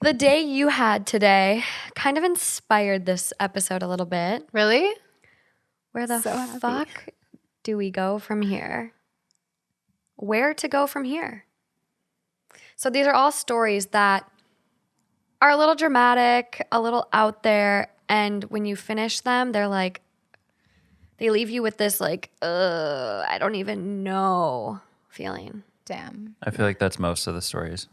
The day you had today kind of inspired this episode a little bit. Really? Where the So happy. fuck do we go from here? Where to go from here? So these are all stories that are a little dramatic, a little out there, and when you finish them, they're like, they leave you with this like, I don't even know feeling. Damn. I feel like that's most of the stories.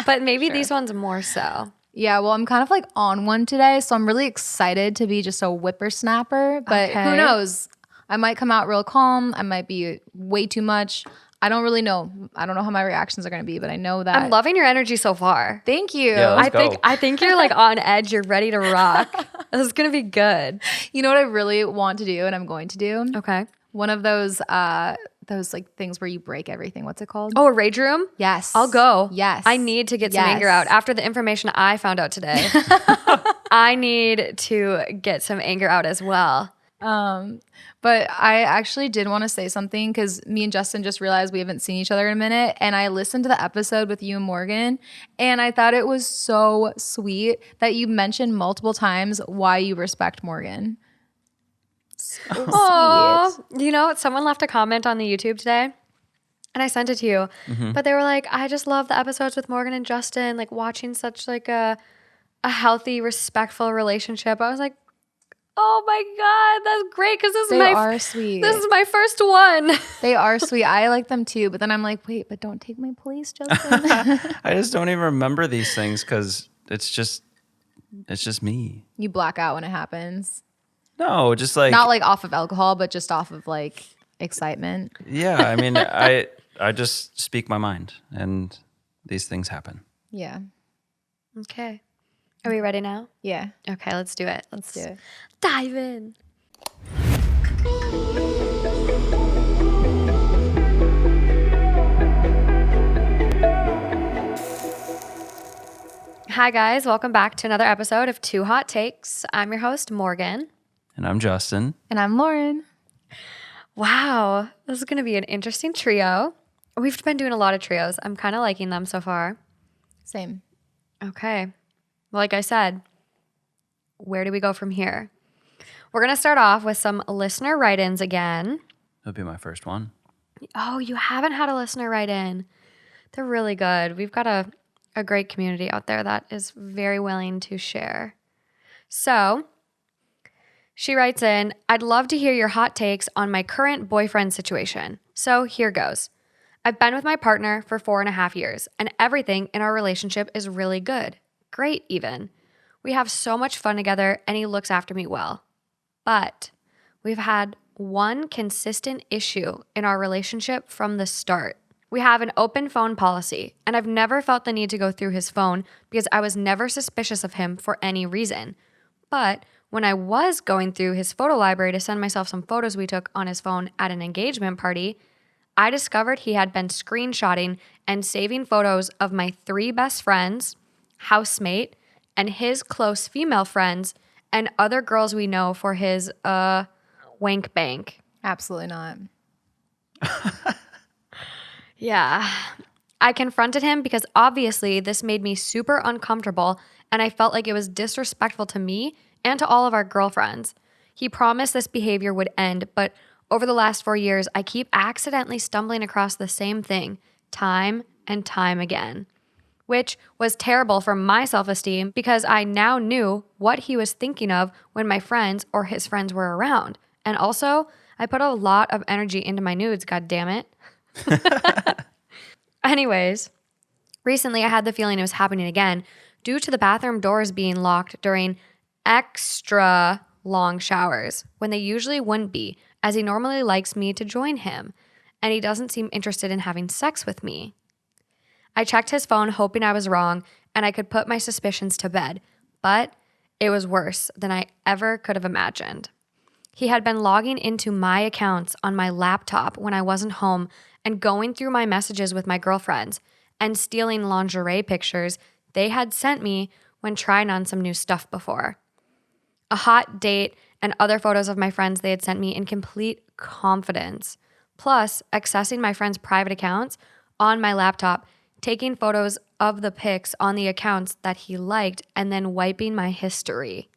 But maybe these ones more so. Yeah, well, I'm kind of like on one today, so I'm really excited to be just a whippersnapper. But Okay. who knows? I might come out real calm. I might be way too much. I don't really know. I don't know how my reactions are going to be, but I know that. I'm loving your energy so far. Thank you. Yeah, let's go. I think you're like on edge. You're ready to rock. This is gonna be good. You know what I really want to do, and I'm going to do? Okay. One of those like things where you break everything. What's it called? Oh, a rage room? Yes. I'll go. Yes. I need to get some Yes. anger out. After the information I found out today, I need to get some anger out as well. But I actually did want to say something because me and Justin just realized we haven't seen each other in a minute. And I listened to the episode with you and Morgan, and I thought it was so sweet that you mentioned multiple times why you respect Morgan. So Aw. sweet. You know, someone left a comment on the YouTube today and I sent it to you. But they were like, I just love the episodes with Morgan and Justin, like watching such like a healthy, respectful relationship. I was like, oh my God, that's great because this They are sweet. This is my first one. They are sweet. I like them too. But then I'm like, wait, but don't take my place, Justin. I just don't even remember these things because it's just me. You black out when it happens. No, just like Not like off of alcohol, but just off of like excitement. yeah. I mean, I just speak my mind, and these things happen. Yeah. Okay. Are we ready now? Yeah. Okay, let's do it. Let's do it. Dive in. Hi, guys. Welcome back to another episode of Two Hot Takes. I'm your host, Morgan. And I'm Justin. And I'm Lauren. Wow, this is going to be an interesting trio. We've been doing a lot of trios. I'm kind of liking them so far. Same. Okay. Like I said, where do we go from here? We're going to start off with some listener write-ins again. That'll be my first one. Oh, you haven't had a listener write-in. They're really good. We've got a great community out there that is very willing to share. So she writes in, I'd love to hear your hot takes on my current boyfriend situation. So here goes. I've been with my partner for 4.5 years, and everything in our relationship is really good. Great, even. We have so much fun together, and he looks after me well. But we've had one consistent issue in our relationship from the start. We have an open phone policy, and I've never felt the need to go through his phone because I was never suspicious of him for any reason. But when I was going through his photo library to send myself some photos we took on his phone at an engagement party, I discovered he had been screenshotting and saving photos of my 3 best friends, housemate, and his close female friends, and other girls we know for his wank bank. Absolutely not. Yeah. I confronted him because obviously this made me super uncomfortable and I felt like it was disrespectful to me and to all of our girlfriends. He promised this behavior would end, but over the last 4 years, I keep accidentally stumbling across the same thing time and time again, which was terrible for my self-esteem because I now knew what he was thinking of when my friends or his friends were around. And also, I put a lot of energy into my nudes, god damn it. Anyways, recently I had the feeling it was happening again due to the bathroom doors being locked during extra long showers when they usually wouldn't be, as he normally likes me to join him, and he doesn't seem interested in having sex with me. I checked his phone hoping I was wrong and I could put my suspicions to bed, but it was worse than I ever could have imagined. He had been logging into my accounts on my laptop when I wasn't home and going through my messages with my girlfriends and stealing lingerie pictures they had sent me when trying on some new stuff before. A hot date and other photos of my friends they had sent me in complete confidence. Plus, accessing my friends' private accounts on my laptop, taking photos of the pics on the accounts that he liked and then wiping my history.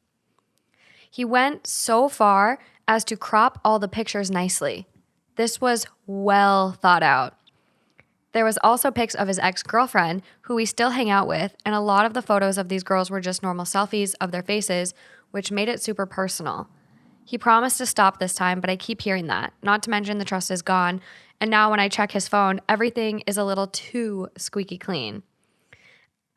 He went so far as to crop all the pictures nicely. This was well thought out. There was also pics of his ex-girlfriend, who we still hang out with, and a lot of the photos of these girls were just normal selfies of their faces, which made it super personal. He promised to stop this time, but I keep hearing that. Not to mention the trust is gone, and now when I check his phone, everything is a little too squeaky clean.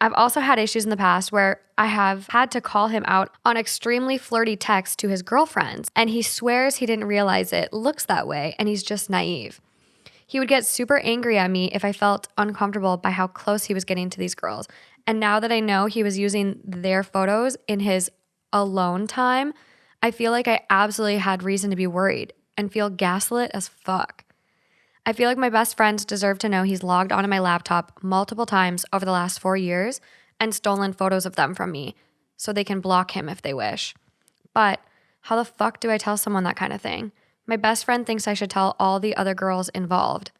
I've also had issues in the past where I have had to call him out on extremely flirty texts to his girlfriends, and he swears he didn't realize it looks that way, and he's just naive. He would get super angry at me if I felt uncomfortable by how close he was getting to these girls. And now that I know he was using their photos in his alone time, I feel like I absolutely had reason to be worried and feel gaslit as fuck. I feel like my best friends deserve to know he's logged onto my laptop multiple times over the last 4 years and stolen photos of them from me so they can block him if they wish. But how the fuck do I tell someone that kind of thing? My best friend thinks I should tell all the other girls involved.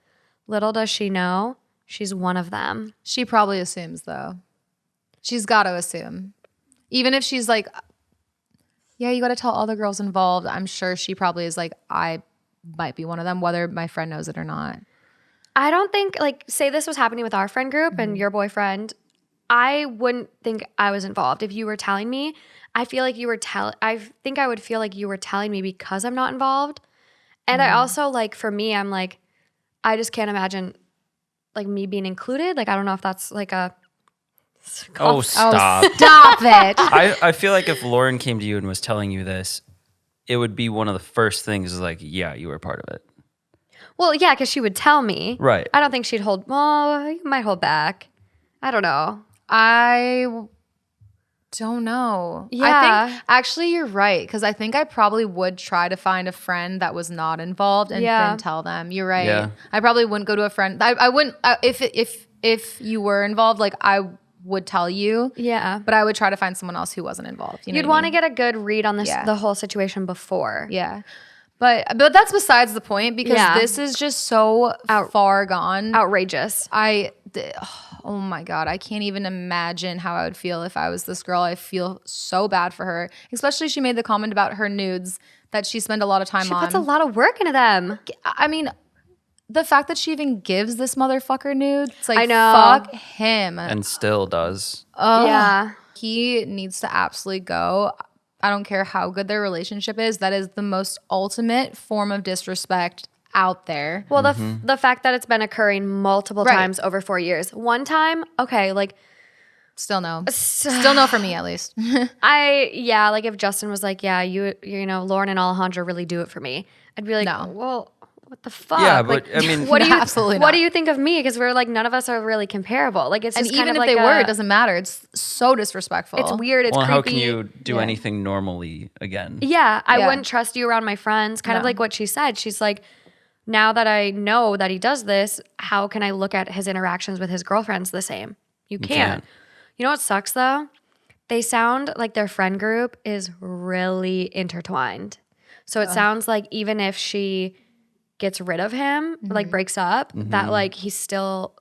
Little does she know, she's one of them. She probably assumes, though. She's got to assume. Even if she's like, yeah, you got to tell all the girls involved, I'm sure she probably is like, I might be one of them, whether my friend knows it or not. I don't think, like, say this was happening with our friend group and your boyfriend, I wouldn't think I was involved. If you were telling me, I feel like you were I think I would feel like you were telling me because I'm not involved. And I also, like, for me, I'm like, I just can't imagine, like, me being included. Like, I don't know if that's like a... Oh, stop. Stop it. I feel like if Lauren came to you and was telling you this, it would be one of the first things is like, yeah, you were part of it. Well, yeah, because she would tell me. Right. I don't think she'd hold... Well, you might hold back. I don't know. I don't know. I Yeah. think actually you're right, because I think I probably would try to find a friend that was not involved and then tell them. You're right. Yeah. I probably wouldn't go to a friend. I wouldn't if you were involved. Like I would tell you. Yeah. But I would try to find someone else who wasn't involved. You know You'd what I want to mean? get a good read on this the whole situation before. Yeah. But that's besides the point, because this is just so far gone. Outrageous. Oh my God, I can't even imagine how I would feel if I was this girl. I feel so bad for her, especially she made the comment about her nudes that she spent a lot of time She on. puts a lot of work into them. I mean, the fact that she even gives this motherfucker nudes, it's like, I know. fuck him. And still does. Yeah. He needs to absolutely go. I don't care how good their relationship is. That is the most ultimate form of disrespect out there. Well, the fact that it's been occurring multiple Right. times over 4 years. One time, okay, like Still no. Still no for me, at least. like if Justin was like, yeah, you know, Lauren and Alejandro really do it for me, I'd be like, No. well, what the fuck? Yeah, Like, but I mean, what do you Absolutely What not. do you think of me? Because we're like none of us are really comparable. Like it's And just even kind if of they like were, it doesn't matter. It's so disrespectful. It's weird. It's well, creepy. how can you do Yeah. anything normally again? Yeah, I Yeah. wouldn't trust you around my friends. Kind of like what she said. She's like, now that I know that he does this, how can I look at his interactions with his girlfriends the same? You can't. You know what sucks though? They sound like their friend group is really intertwined. So it sounds like even if she gets rid of him, like breaks up, that like he's still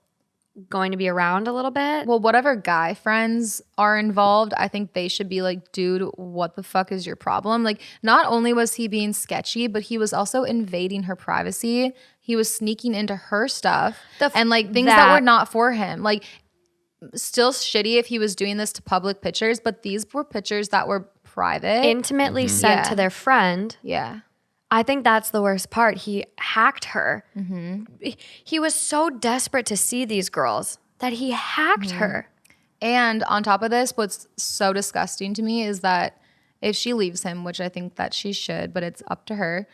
going to be around a little bit. Well, whatever guy friends are involved, I think they should be like, dude, what the fuck is your problem? Like, not only was he being sketchy, but he was also invading her privacy. He was sneaking into her stuff and like things that were not for him. Like, still shitty if he was doing this to public pictures, but these were pictures that were private. Intimately sent Yeah. to their friend. Yeah. I think that's the worst part. He hacked her. He was so desperate to see these girls that he hacked her. And on top of this, what's so disgusting to me is that if she leaves him, which I think that she should, but it's up to her,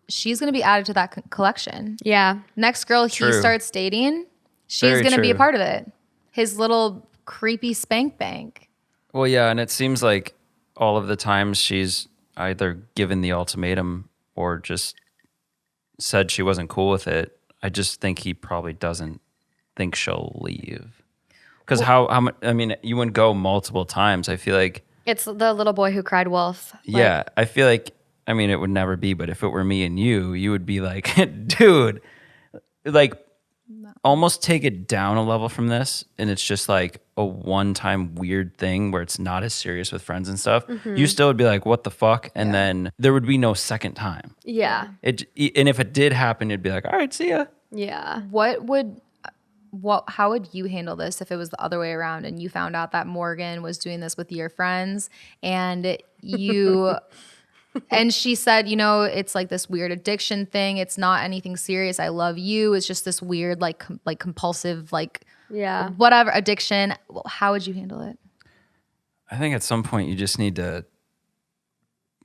she's going to be added to that collection. Yeah. Next girl he True. starts dating, she's Very going to be a true. part of it. His little creepy spank bank. Well, yeah, and it seems like all of the times she's either given the ultimatum or just said she wasn't cool with it. I just think he probably doesn't think she'll leave. Because how much? I mean, you wouldn't go multiple times. I feel like It's the little boy who cried wolf. Like, yeah, I feel like, I mean, it would never be, but if it were me and you would be like, dude, like, almost take it down a level from this, and it's just like a one-time weird thing where it's not as serious with friends and stuff, you still would be like, what the fuck? And then there would be no second time. Yeah. And if it did happen, you'd be like, all right, see ya. Yeah. How would you handle this if it was the other way around and you found out that Morgan was doing this with your friends and you and she said, it's like this weird addiction thing. It's not anything serious. I love you. It's just this weird, like compulsive, Yeah. whatever addiction. Well, how would you handle it? I think at some point you just need to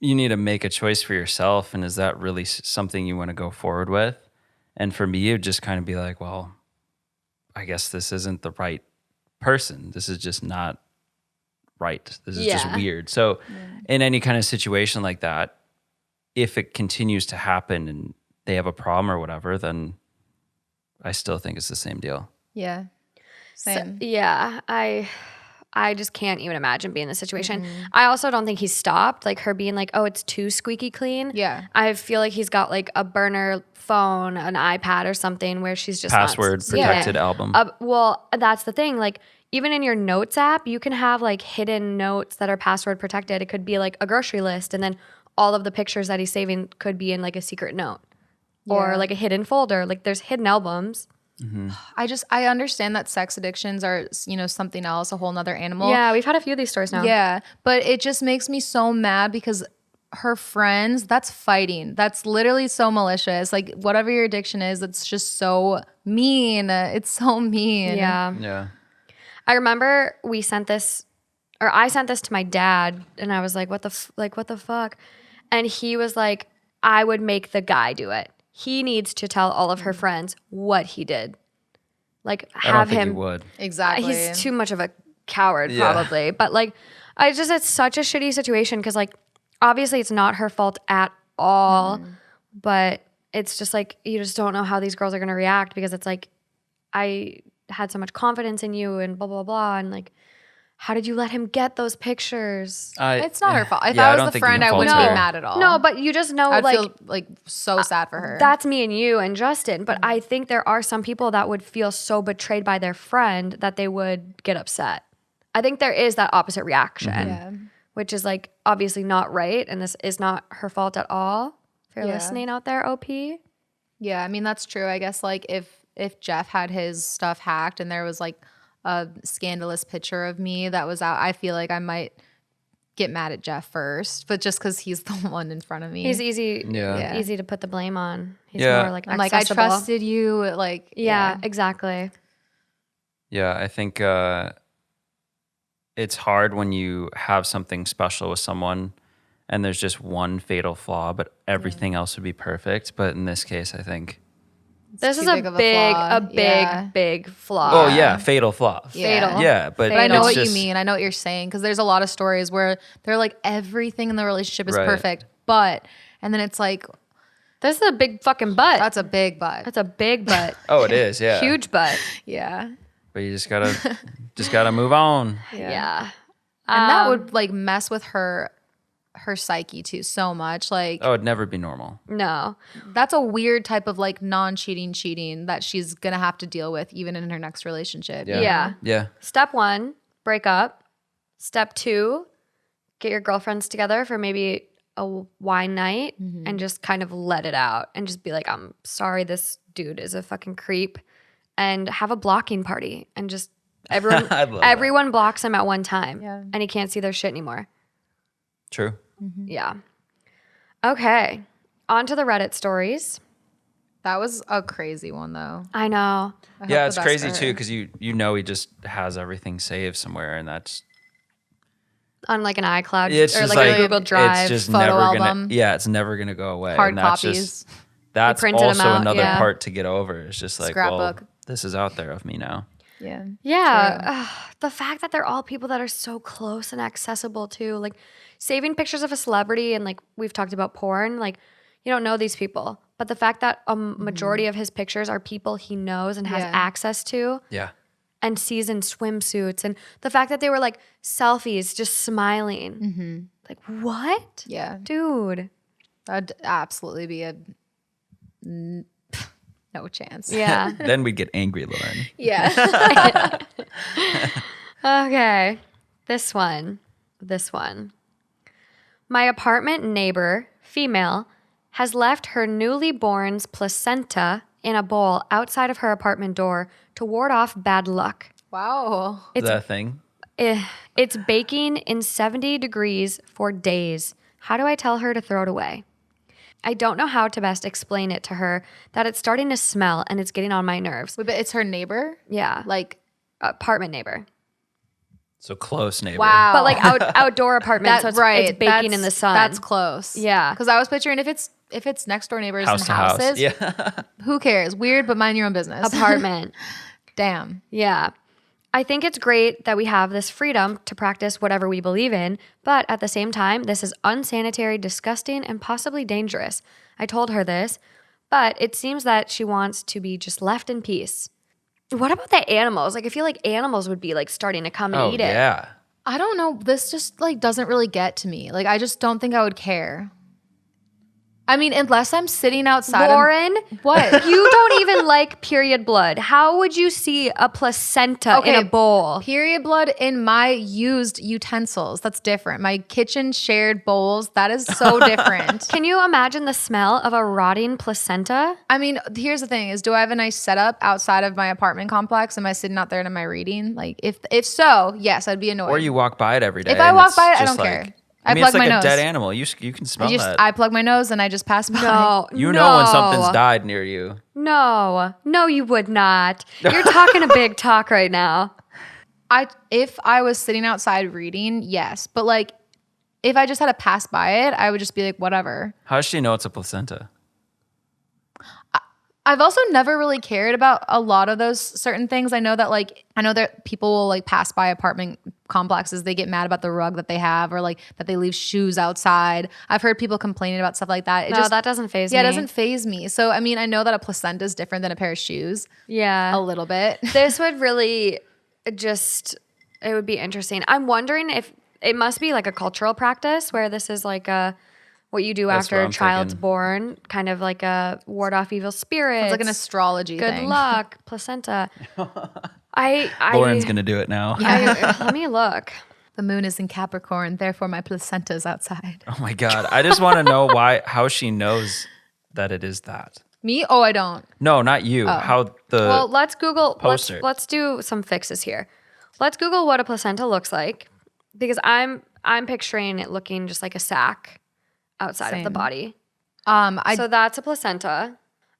make a choice for yourself. And is that really something you want to go forward with? And for me, it would just kind of be like, well, I guess this isn't the right person. This is just not right. This is just weird. So in any kind of situation like that, if it continues to happen and they have a problem or whatever, then I still think it's the same deal. Yeah. Same. So, yeah. I just can't even imagine being in this situation. I also don't think he's stopped. Like her being like, oh, it's too squeaky clean. Yeah. I feel like he's got like a burner phone, an iPad or something where she's just Password not, protected album. Well, that's the thing. Like even in your notes app, you can have like hidden notes that are password protected. It could be like a grocery list, and then all of the pictures that he's saving could be in like a secret note or like a hidden folder. Like there's hidden albums. I understand that sex addictions are, something else, a whole nother animal. Yeah, we've had a few of these stories now. Yeah, but it just makes me so mad because her friends, that's fighting. That's literally so malicious. Like whatever your addiction is, it's just so mean. It's so mean. Yeah. Yeah. I remember I sent this to my dad, and I was like, what the fuck? And he was like, I would make the guy do it. He needs to tell all of her friends what he did. Like I don't have think him. you would. Exactly. He's too much of a coward, Yeah. probably. But like, it's such a shitty situation because like, obviously it's not her fault at all. But it's just like you just don't know how these girls are gonna react because it's like I had so much confidence in you and blah blah blah, and like, how did you let him get those pictures? It's not her fault. If Yeah, I I don't was the think you friend, can I fault wouldn't be her. mad at all. No, but you just know I'd like feel like so sad for her. that's me and you and Justin. But I think there are some people that would feel so betrayed by their friend that they would get upset. I think there is that opposite reaction, Yeah. which is like obviously not right. And this is not her fault at all. If you're Yeah. listening out there, OP. Yeah, I mean that's true. I guess like if Jeff had his stuff hacked and there was like a scandalous picture of me that was out, I feel like I might get mad at Jeff first, but just because he's the one in front of me. He's easy, Yeah. easy to put the blame on. He's Yeah. more like I'm like, I accessible. trusted you. Like, Yeah, exactly. Yeah, I think it's hard when you have something special with someone and there's just one fatal flaw, but everything else would be perfect. But in this case, I think. This too is a big of a big, flaw. a big, Yeah. big flaw. Oh yeah, fatal flaw. Fatal. Yeah, but But I know it's what just, you mean. I know what you're saying because there's a lot of stories where they're like everything in the relationship is Right. perfect, but and then it's like This is a big fucking butt. that's a big but. That's a big butt. Oh, it is. Yeah, Huge butt. Yeah. But you just gotta move on. Yeah. And that would like mess with her psyche too so much. Like Oh, it'd never be normal. No. that's a weird type of like non-cheating cheating that she's gonna have to deal with even in her next relationship. Yeah. Yeah. Yeah. Step 1, break up. Step 2, get your girlfriends together for maybe a wine night and just kind of let it out and just be like, I'm sorry this dude is a fucking creep, and have a blocking party and just everyone I love that. everyone blocks him at one time Yeah. and he can't see their shit anymore. True. Yeah. Okay. On to the Reddit stories. That was a crazy one though. I know. I hope Yeah, the it's best crazy for too her. because you know he just has everything saved somewhere, and that's On like an iCloud it's or just like, like a Google Drive. It's just photo never album. gonna. Yeah, it's never gonna go away. Hard and that's copies. Just, that's printed 'em also out, another yeah. part to get over. It's just like, Scrapbook. well, this is out there of me now. Yeah. Yeah. The fact that they're all people that are so close and accessible too. Like saving pictures of a celebrity, and like we've talked about porn, like you don't know these people. But the fact that a majority of his pictures are people he knows and has Yeah. access to Yeah. and sees in swimsuits. And the fact that they were like selfies, just smiling. Like, what? Yeah. Dude. That'd absolutely be a No chance. Yeah. Then we'd get angry, Lauren. Yeah. Okay. This one. My apartment neighbor, female, has left her newly born's placenta in a bowl outside of her apartment door to ward off bad luck. Wow. Is that a thing? It's baking in 70 degrees for days. How do I tell her to throw it away? I don't know how to best explain it to her that it's starting to smell and it's getting on my nerves. Wait, but it's her neighbor? Yeah. Like, Apartment neighbor. So close, neighbor. wow. But like outdoor apartment, so it's baking That's- in the sun. That's close. Yeah. Because I was picturing if it's next door neighbors House and to house. houses, Yeah. who cares? Weird, but mind your own business. Apartment. Damn. Yeah. I think it's great that we have this freedom to practice whatever we believe in, but at the same time, this is unsanitary, disgusting, and possibly dangerous. I told her this, but it seems that she wants to be just left in peace. What about the animals? Like, I feel like animals would be like starting to come and Oh, eat it. yeah. I don't know. This just like doesn't really get to me. Like I just don't think I would care. I mean, unless I'm sitting outside. Lauren, What? you don't even like period blood. How would you see a placenta in a bowl? Period blood in my used utensils. That's different. My kitchen shared bowls. That is so different. Can you imagine the smell of a rotting placenta? I mean, here's the thing: is do I have a nice setup outside of my apartment complex? Am I sitting out there and am I reading? Like, if so, yes, I'd be annoyed. Or you walk by it every day. If I and walk it's by it, I just don't like- care. I I mean, it's plug like my a nose. dead animal. You can smell that. I plug my nose and I just pass by. No, You know when something's died near you. No, you would not. You're talking a big talk right now. If I was sitting outside reading, yes, but like if I just had to pass by it, I would just be like, whatever. How does she know it's a placenta? I've also never really cared about a lot of those certain things. I know that people will like pass by apartment complexes. They get mad about the rug that they have or like that they leave shoes outside. I've heard people complaining about stuff like that. That doesn't faze me. Yeah, it doesn't faze me. So, I mean, I know that a placenta is different than a pair of shoes Yeah. a little bit. This would really it would be interesting. I'm wondering if it must be like a cultural practice where this is like what you do That's after what a I'm child's thinking. born, kind of like a ward off evil spirits. It's like an astrology good thing. luck, placenta. I Lauren's going to do it now. let me look. The moon is in Capricorn, therefore my placenta is outside. Oh my God. I just want to know how she knows that it is that. Me? Oh, I don't. No, not you. How the Well, let's Google. poster. Let's do some fixes here. Let's Google what a placenta looks like, because I'm picturing it looking just like a sack outside of the Same. body. I So that's a placenta.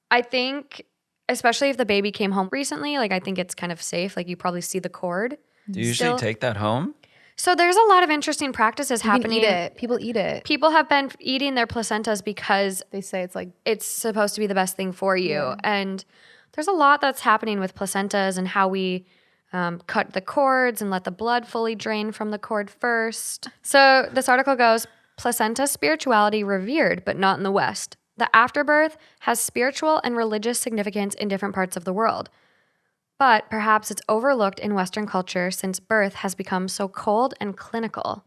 I think, especially if the baby came home recently, like I think it's kind of safe. Like you probably see the cord. do you usually still- take that home? So there's a lot of interesting practices you can happening. eat it. People eat it. People have been eating their placentas because They say it's like it's supposed to be the best thing for you. And there's a lot that's happening with placentas and how we cut the cords and let the blood fully drain from the cord first. So this article goes, placenta spirituality revered, but not in the West. The afterbirth has spiritual and religious significance in different parts of the world. But perhaps it's overlooked in Western culture since birth has become so cold and clinical.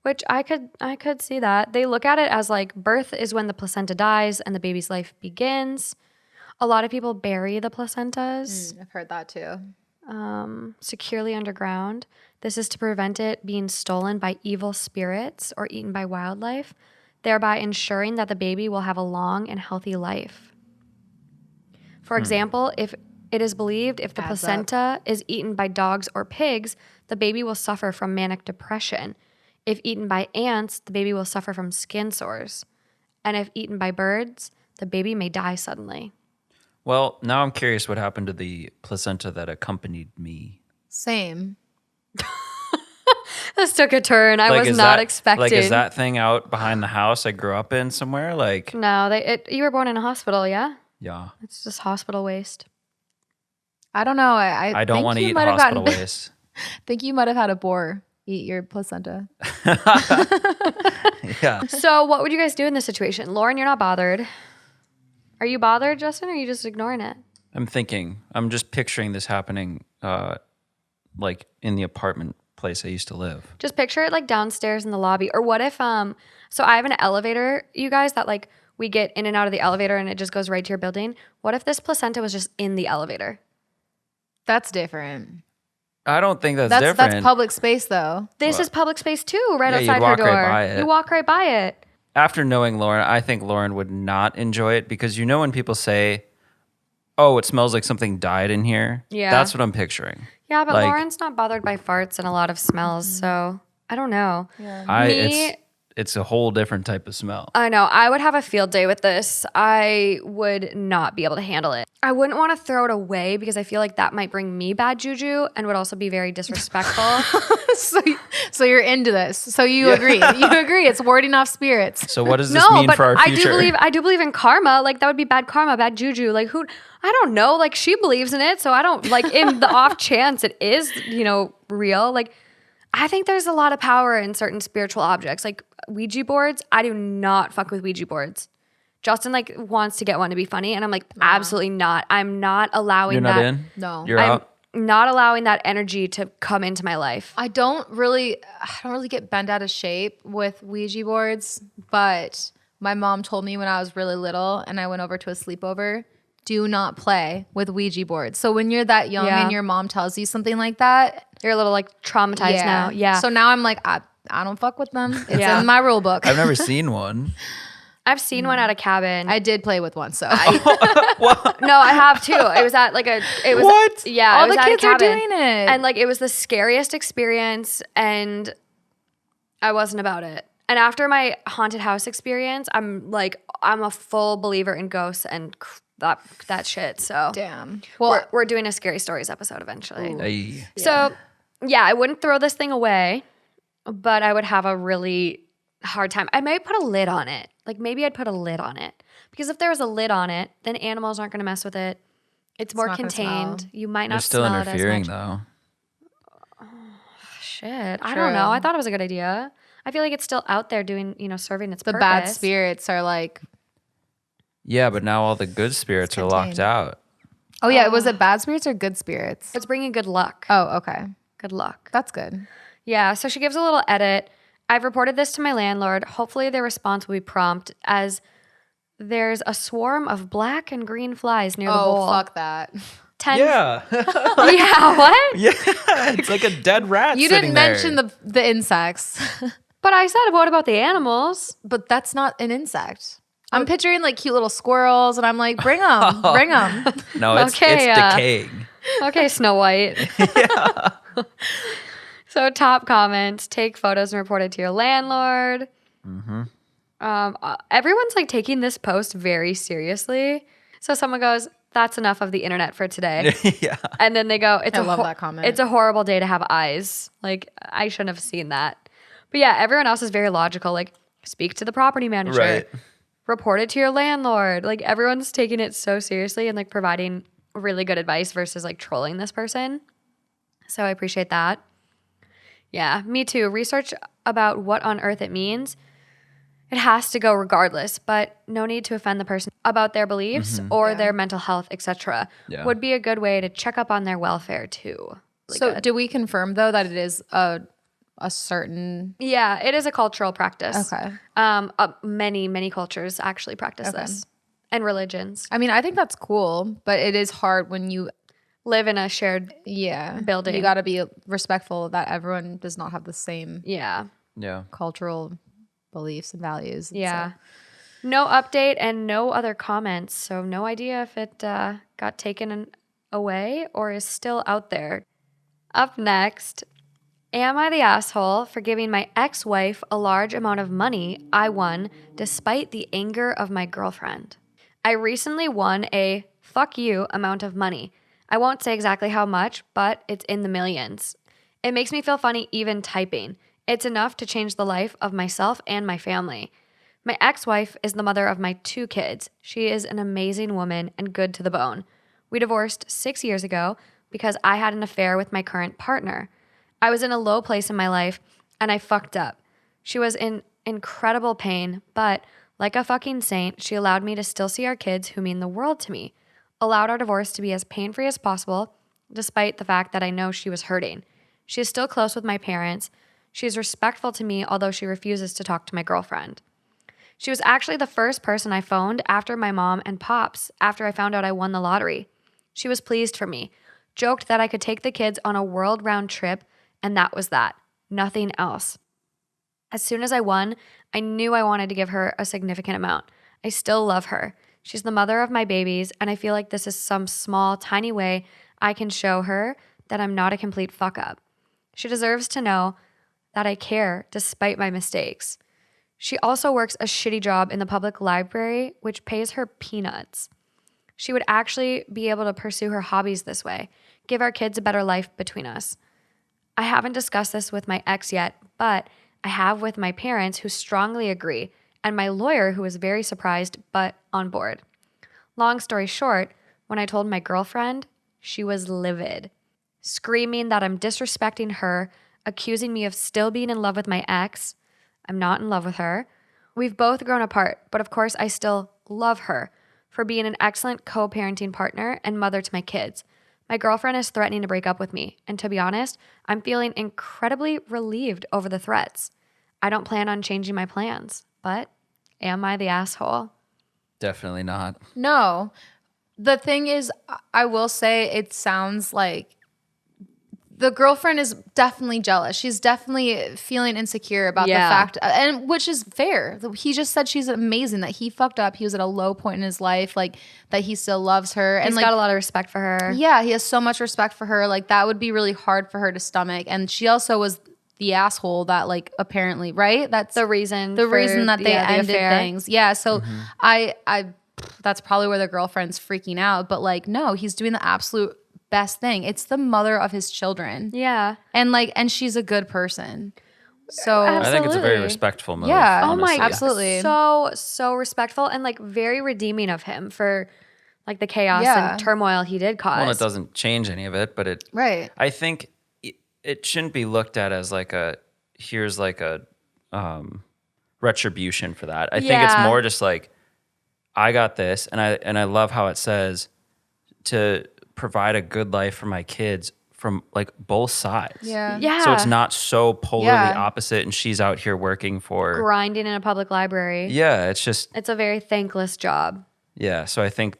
Which I could see that. They look at it as like birth is when the placenta dies and the baby's life begins. A lot of people bury the placentas I've heard that too. securely underground. This is to prevent it being stolen by evil spirits or eaten by wildlife, thereby ensuring that the baby will have a long and healthy life. For example, if it is believed if the Adds up. placenta is eaten by dogs or pigs, the baby will suffer from manic depression. If eaten by ants, the baby will suffer from skin sores. And if eaten by birds, the baby may die suddenly. Well, now I'm curious what happened to the placenta that accompanied me. Same. This took a turn I was is not that- expecting. Like, is that thing out behind the house I grew up in somewhere? Like, No, you were born in a hospital, yeah? yeah. It's just hospital waste. I don't know. I I don't think want to you eat might have hospital gotten- waste. think you might have had a boar eat your placenta. Yeah. So what would you guys do in this situation? Lauren, you're not bothered. Are you bothered, Justin, or are you just ignoring it? I'm just picturing this happening like in the apartment place I used to live. Just picture it like downstairs in the lobby. Or what if so I have an elevator, you guys, that like we get in and out of the elevator and it just goes right to your building. What if this placenta was just in the elevator? That's different. I don't think that's different. That's public space though. This is public space too, right Yeah, you'd outside her walk door. right by it. You walk right by it. After knowing Lauren, I think Lauren would not enjoy it because when people say, "Oh, it smells like something died in here." Yeah. That's what I'm picturing. Yeah, but Like- Lauren's not bothered by farts and a lot of smells, so I don't know. It's a whole different type of smell. I know. I would have a field day with this. I would not be able to handle it. I wouldn't want to throw it away because I feel like that might bring me bad juju and would also be very disrespectful. So you're into this. So you agree. You agree. It's warding off spirits. So what does this mean for our future? I do believe in karma. Like that would be bad karma, bad juju. Like I don't know. Like she believes in it. So I don't like in the off chance it is, real. Like I think there's a lot of power in certain spiritual objects. Like Ouija boards. I do not fuck with Ouija boards. Justin wants to get one to be funny. And I'm like, absolutely not. I'm not allowing You're not that. in? No. You're I'm out? not allowing that energy to come into my life. I don't really get bent out of shape with Ouija boards, but my mom told me when I was really little and I went over to a sleepover, do not play with Ouija boards. So when you're that young and your mom tells you something like that, You're a little traumatized now. Yeah. So now I'm like, I don't fuck with them. It's in my rule book. I've never seen one. I've seen one at a cabin. I did play with one, so No, I have too. It was at What? Yeah, all it was the at a kids are cabin. doing it. And it was the scariest experience and I wasn't about it. And after my haunted house experience, I'm a full believer in ghosts and that shit. So damn. Well, we're doing a scary stories episode eventually. Ay. So yeah, I wouldn't throw this thing away, but I would have a really hard time. I might put a lid on it. Maybe I'd put a lid on it. Because if there was a lid on it, then animals aren't going to mess with it. It's more not gonna contained. smell. You might You're not still smell interfering it as much. though. Shit. I don't know. I thought it was a good idea. I feel like it's still out there doing, serving its the purpose. bad spirits are like, Yeah, but now all the good spirits are locked contained. out. oh yeah, was it bad spirits or good spirits? It's bringing good luck. Oh, okay. Good luck. That's good. Yeah, so she gives a little edit. I've reported this to my landlord. Hopefully their response will be prompt as there's a swarm of black and green flies near the bowl. Oh, fuck that. 10 Yeah. Yeah, what? Yeah. It's like a dead rat You sitting didn't there. mention the insects, But I said, what about the animals? but that's not an insect. I'm picturing cute little squirrels, and I'm like, bring them, bring them. No, it's Okay, decaying. Okay, Snow White. Yeah. So top comments, take photos and report it to your landlord. Mm-hmm. Everyone's taking this post very seriously. So someone goes, that's enough of the internet for today. Yeah. And then they go, I love that comment. It's a horrible day to have eyes. I shouldn't have seen that. But yeah, everyone else is very logical. Speak to the property manager. Right. Report it to your landlord. Everyone's taking it so seriously and providing really good advice versus trolling this person. So I appreciate that. Yeah, me too. Research about what on earth it means. It has to go regardless, but no need to offend the person about their beliefs or their mental health, etc. Yeah. Would be a good way to check up on their welfare too. So, do we confirm though that it is a certain? Yeah, it is a cultural practice. Okay. Many cultures actually practice this, and religions I mean, I think that's cool, but it is hard when you live in a shared. Building. You got to be respectful that everyone does not have the same Yeah. Yeah. cultural beliefs and values. And Yeah. stuff. No update and no other comments. So no idea if it got taken away or is still out there. Up next, am I the asshole for giving my ex-wife a large amount of money I won despite the anger of my girlfriend? I recently won a fuck you amount of money. I won't say exactly how much, but it's in the millions. It makes me feel funny even typing. It's enough to change the life of myself and my family. My ex-wife is the mother of my 2 kids. She is an amazing woman and good to the bone. We divorced 6 years ago because I had an affair with my current partner. I was in a low place in my life and I fucked up. She was in incredible pain, but like a fucking saint, she allowed me to still see our kids who mean the world to me. Allowed our divorce to be as pain-free as possible, despite the fact that I know she was hurting. She is still close with my parents. She is respectful to me, although she refuses to talk to my girlfriend. She was actually the first person I phoned after my mom and pops after I found out I won the lottery. She was pleased for me, joked that I could take the kids on a world round trip, and that was that. Nothing else. As soon as I won, I knew I wanted to give her a significant amount. I still love her. She's the mother of my babies, and I feel like this is some small, tiny way I can show her that I'm not a complete fuck up. She deserves to know that I care despite my mistakes. She also works a shitty job in the public library, which pays her peanuts. She would actually be able to pursue her hobbies this way, give our kids a better life between us. I haven't discussed this with my ex yet, but I have with my parents who strongly agree, and my lawyer who is very surprised but on board. Long story short, when I told my girlfriend, she was livid, screaming that I'm disrespecting her, accusing me of still being in love with my ex. I'm not in love with her. We've both grown apart, but of course I still love her for being an excellent co-parenting partner and mother to my kids. My girlfriend is threatening to break up with me, and to be honest, I'm feeling incredibly relieved over the threats. I don't plan on changing my plans, but am I the asshole? Definitely not. No. The thing is, I will say it sounds like the girlfriend is definitely jealous. She's definitely feeling insecure about the fact, and which is fair. He just said she's amazing, that he fucked up. He was at a low point in his life, like that he still loves her. He's And like, got a lot of respect for her. yeah, he has so much respect for her. Like that would be really hard for her to stomach. And she also was the asshole that like apparently, right? That's The reason that they the ended affair. things. Yeah. So I that's probably where the girlfriend's freaking out. But like, no, he's doing the absolute best thing. It's the mother of his children. Yeah. And she's a good person. So I think it's a very Absolutely. respectful move. Yeah. Oh my honestly. God. Absolutely. So respectful and like very redeeming of him for like the chaos Yeah. and turmoil he did cause. Well, it doesn't change any of it, but it. right. I think it shouldn't be looked at as like here's like a retribution for that. I think it's Yeah. more just like I got this, and I love how it says to provide a good life for my kids from like both sides. Yeah. Yeah. So it's not so polarly Yeah. opposite, and she's out here working for. grinding in a public library. Yeah, it's just It's a very thankless job. yeah. So I think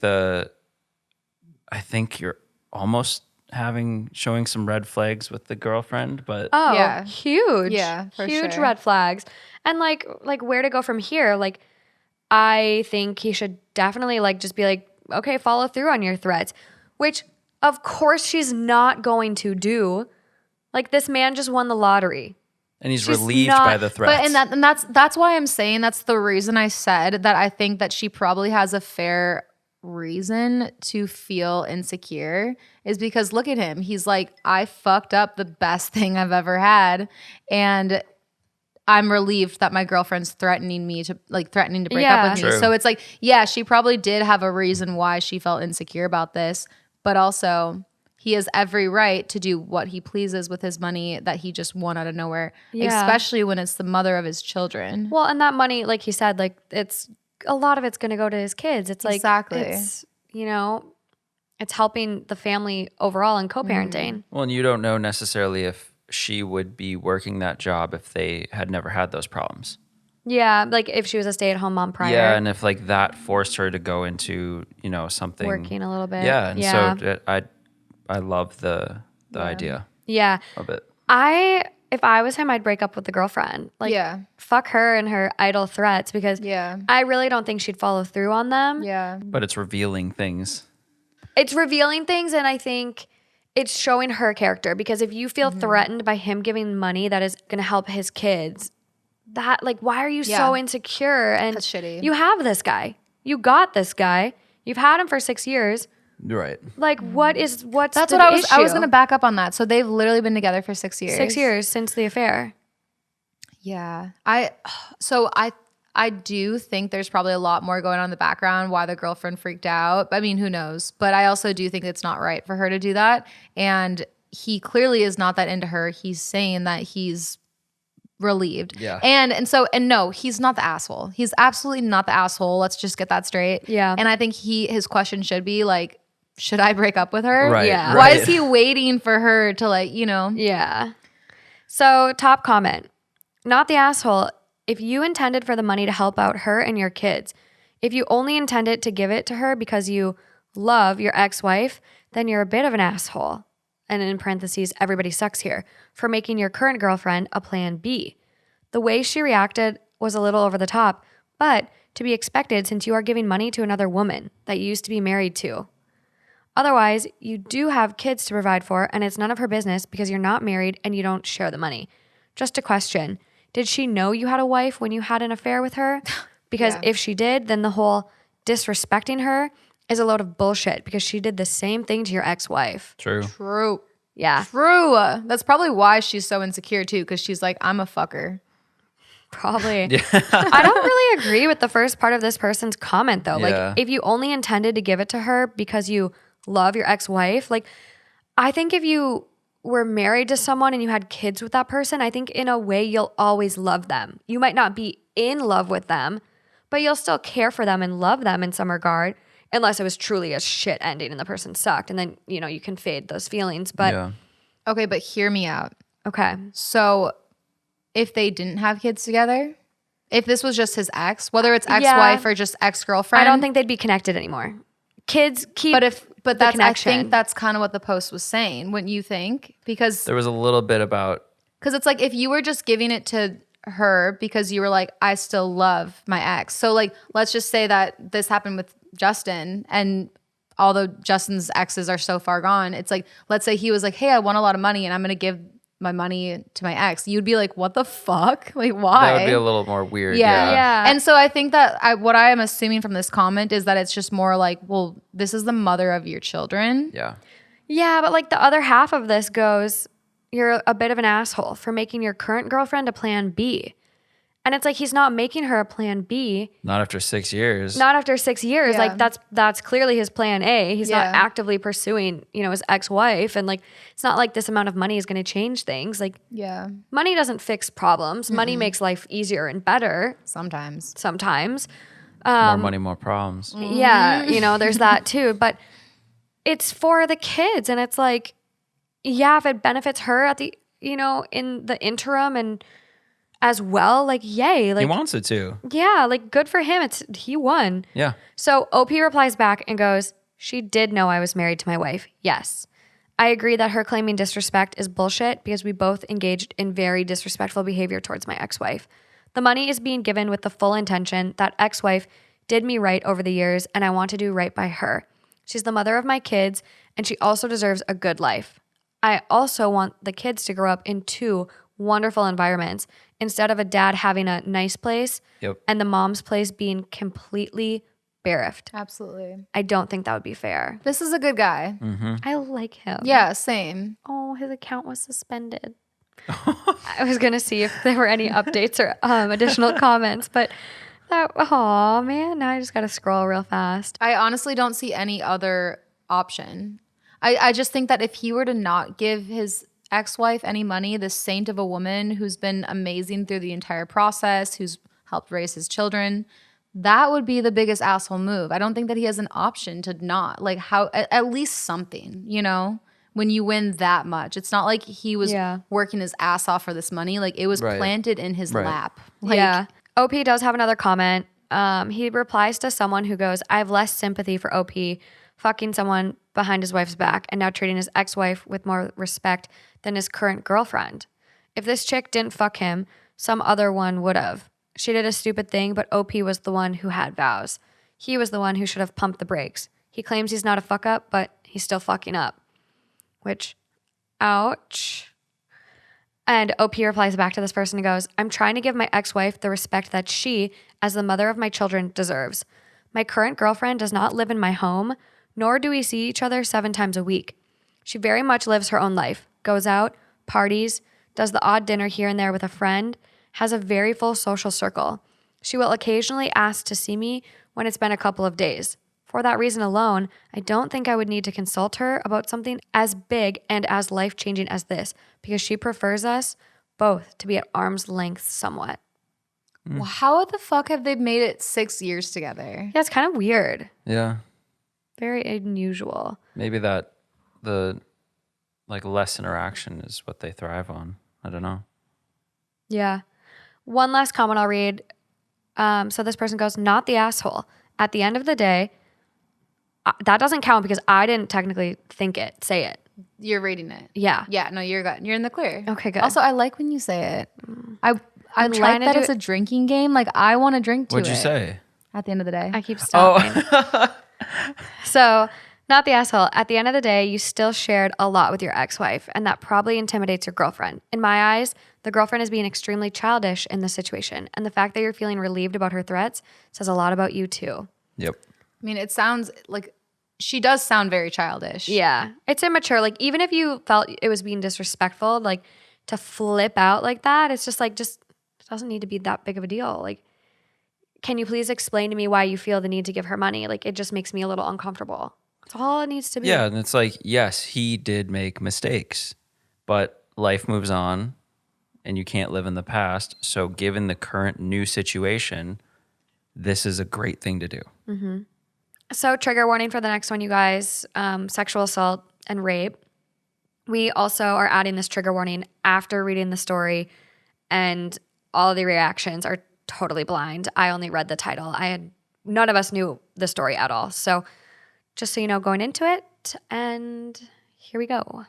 you're almost showing some red flags with the girlfriend, but Oh, Yeah. huge. Yeah, for huge sure. red flags. And like where to go from here? Like I think he should definitely like just be like, okay, follow through on your threats, which of course she's not going to do. Like this man just won the lottery. and he's she's relieved not- by the threats. But that's why I'm saying that's the reason I said that I think that she probably has a fair reason to feel insecure is because look at him. He's like, I fucked up the best thing I've ever had. And I'm relieved that my girlfriend's threatening to break Yeah. up with me. True. So it's like, yeah, she probably did have a reason why she felt insecure about this, but also he has every right to do what he pleases with his money that he just won out of nowhere, Yeah. especially when it's the mother of his children. Well, and that money, like he said, like it's a lot of it's going to go to his kids. It's like Exactly. it's it's helping the family overall in co-parenting. Well, and you don't know necessarily if she would be working that job if they had never had those problems. Yeah, like if she was a stay-at-home mom prior, Yeah, and if like that forced her to go into something working a little bit. Yeah, and so I love the idea Yeah. of it. If I was him, I'd break up with the girlfriend. Like, Yeah. fuck her and her idle threats because Yeah. I really don't think she'd follow through on them. Yeah. But it's revealing things. It's revealing things, and I think it's showing her character because if you feel threatened by him giving money that is going to help his kids, that like, why are you so Yeah. insecure? And That's shitty. You have this guy. You got this guy. You've had him for 6 years. Right. Like, what's That's the what I was issue? going to back up on that. So they've literally been together for 6 years. 6 years since the affair. Yeah. I do think there's probably a lot more going on in the background why the girlfriend freaked out. I mean, who knows? But I also do think it's not right for her to do that. And he clearly is not that into her. He's saying that he's relieved. Yeah. And no, he's not the asshole. He's absolutely not the asshole. Let's just get that straight. Yeah. And I think his question should be like, should I break up with her? Right. Yeah. Why right. is he waiting for her to Yeah. So top comment. Not the asshole. If you intended for the money to help out her and your kids, if you only intended to give it to her because you love your ex-wife, then you're a bit of an asshole. And in parentheses, everybody sucks here, for making your current girlfriend a plan B. The way she reacted was a little over the top, but to be expected since you are giving money to another woman that you used to be married to. Otherwise, you do have kids to provide for, and it's none of her business because you're not married and you don't share the money. Just a question. Did she know you had a wife when you had an affair with her? Because Yeah. if she did, then the whole disrespecting her is a load of bullshit because she did the same thing to your ex-wife. True. True. Yeah, True. That's probably why she's so insecure too, because she's like, I'm a fucker. probably. I don't really agree with the first part of this person's comment though. Yeah. Like if you only intended to give it to her because you love your ex-wife, like I think if you were married to someone and you had kids with that person, I think in a way you'll always love them. You might not be in love with them, but you'll still care for them and love them in some regard, unless it was truly a shit ending and the person sucked. And then, you know, you can fade those feelings. But Yeah. Okay, but hear me out. okay. So if they didn't have kids together, if this was just his ex, whether it's ex-wife or just ex-girlfriend. I don't think they'd be connected anymore. Kids keep But the that's I connection. think that's kind of what the post was saying, wouldn't you think? Because There was a little bit about it's like if you were just giving it to her because you were like, I still love my ex. So like, let's just say that this happened with Justin, and although Justin's exes are so far gone, it's like, let's say he was like, hey, I want a lot of money and I'm going to give my money to my ex. You'd be like, what the fuck? Like, why? that would be a little more weird. Yeah. Yeah. And so I think that what I am assuming from this comment is that it's just more like, well, this is the mother of your children. Yeah. Yeah, but like the other half of this goes, you're a bit of an asshole for making your current girlfriend a plan B. And it's like he's not making her a plan B. Not after 6 years. Not after 6 years. Yeah. Like that's clearly his plan A. He's not Yeah. actively pursuing, you know, his ex-wife. And like it's not like this amount of money is going to change things. Like Yeah. money doesn't fix problems. Money makes life easier and better Sometimes. sometimes. More money, more problems. Yeah, you know, there's that too. But it's for the kids. And it's like, yeah, if it benefits her at the, you know, in the interim and as well, like, yay. Like, He wants it to. yeah, like good for him. He won. Yeah. So OP replies back and goes, she did know I was married to my wife. Yes. I agree that her claiming disrespect is bullshit because we both engaged in very disrespectful behavior towards my ex-wife. The money is being given with the full intention that ex-wife did me right over the years and I want to do right by her. She's the mother of my kids and she also deserves a good life. I also want the kids to grow up in two wonderful environments instead of a dad having a nice place Yep. and the mom's place being completely bereft. Absolutely. I don't think that would be fair. This is a good guy. I like him. Yeah, same. Oh, his account was suspended. I was going to see if there were any updates or additional comments, but oh man, now I just got to scroll real fast. I honestly don't see any other option. I just think that if he were to not give his ex-wife any money, this saint of a woman who's been amazing through the entire process, who's helped raise his children, that would be the biggest asshole move. I don't think that he has an option to not. Like, how, at least something, you know, when you win that much. It's not like he was working his ass off for this money. Like, it was Right. planted in his Right. lap. Like, Yeah. OP does have another comment. He replies to someone who goes, I have less sympathy for OP fucking someone behind his wife's back and now treating his ex-wife with more respect than his current girlfriend. If this chick didn't fuck him, some other one would have. She did a stupid thing, but OP was the one who had vows. He was the one who should have pumped the brakes. He claims he's not a fuck up, but he's still fucking up. Which, ouch. And OP replies back to this person and goes, I'm trying to give my ex-wife the respect that she, as the mother of my children, deserves. My current girlfriend does not live in my home, nor do we see each other 7 times a week. She very much lives her own life, goes out, parties, does the odd dinner here and there with a friend, has a very full social circle. She will occasionally ask to see me when it's been a couple of days. For that reason alone, I don't think I would need to consult her about something as big and as life-changing as this, because she prefers us both to be at arm's length somewhat. well, how the fuck have they made it 6 years together? Yeah, it's kind of weird. Yeah. Very unusual. Maybe that the like less interaction is what they thrive on. I don't know. Yeah. One last comment I'll read. So this person goes, not the asshole. At the end of the day, that doesn't count because I didn't technically say it. You're reading it. Yeah. Yeah, no, you're good. You're in the clear. Okay, good. Also, I like when you say it. I I'm like trying to that do it's a drinking game. Like, I want to drink to What'd it. you say? At the end of the day. I keep stopping. Oh, So, not the asshole. At the end of the day, you still shared a lot with your ex-wife, and that probably intimidates your girlfriend. In my eyes, the girlfriend is being extremely childish in this situation, and the fact that you're feeling relieved about her threats says a lot about you too. yep. I mean, it sounds like she does sound very childish. Yeah, it's immature. Like, even if you felt it was being disrespectful, like to flip out like that, it's just it doesn't need to be that big of a deal. Like, can you please explain to me why you feel the need to give her money? Like, it just makes me a little uncomfortable. That's all it needs to be. Yeah, and it's like, yes, he did make mistakes, but life moves on and you can't live in the past. So given the current new situation, this is a great thing to do. So, trigger warning for the next one, you guys, sexual assault and rape. We also are adding this trigger warning after reading the story, and all of the reactions are totally blind. I only read the title. None of us knew the story at all. So, just so you know, going into it, and here we go.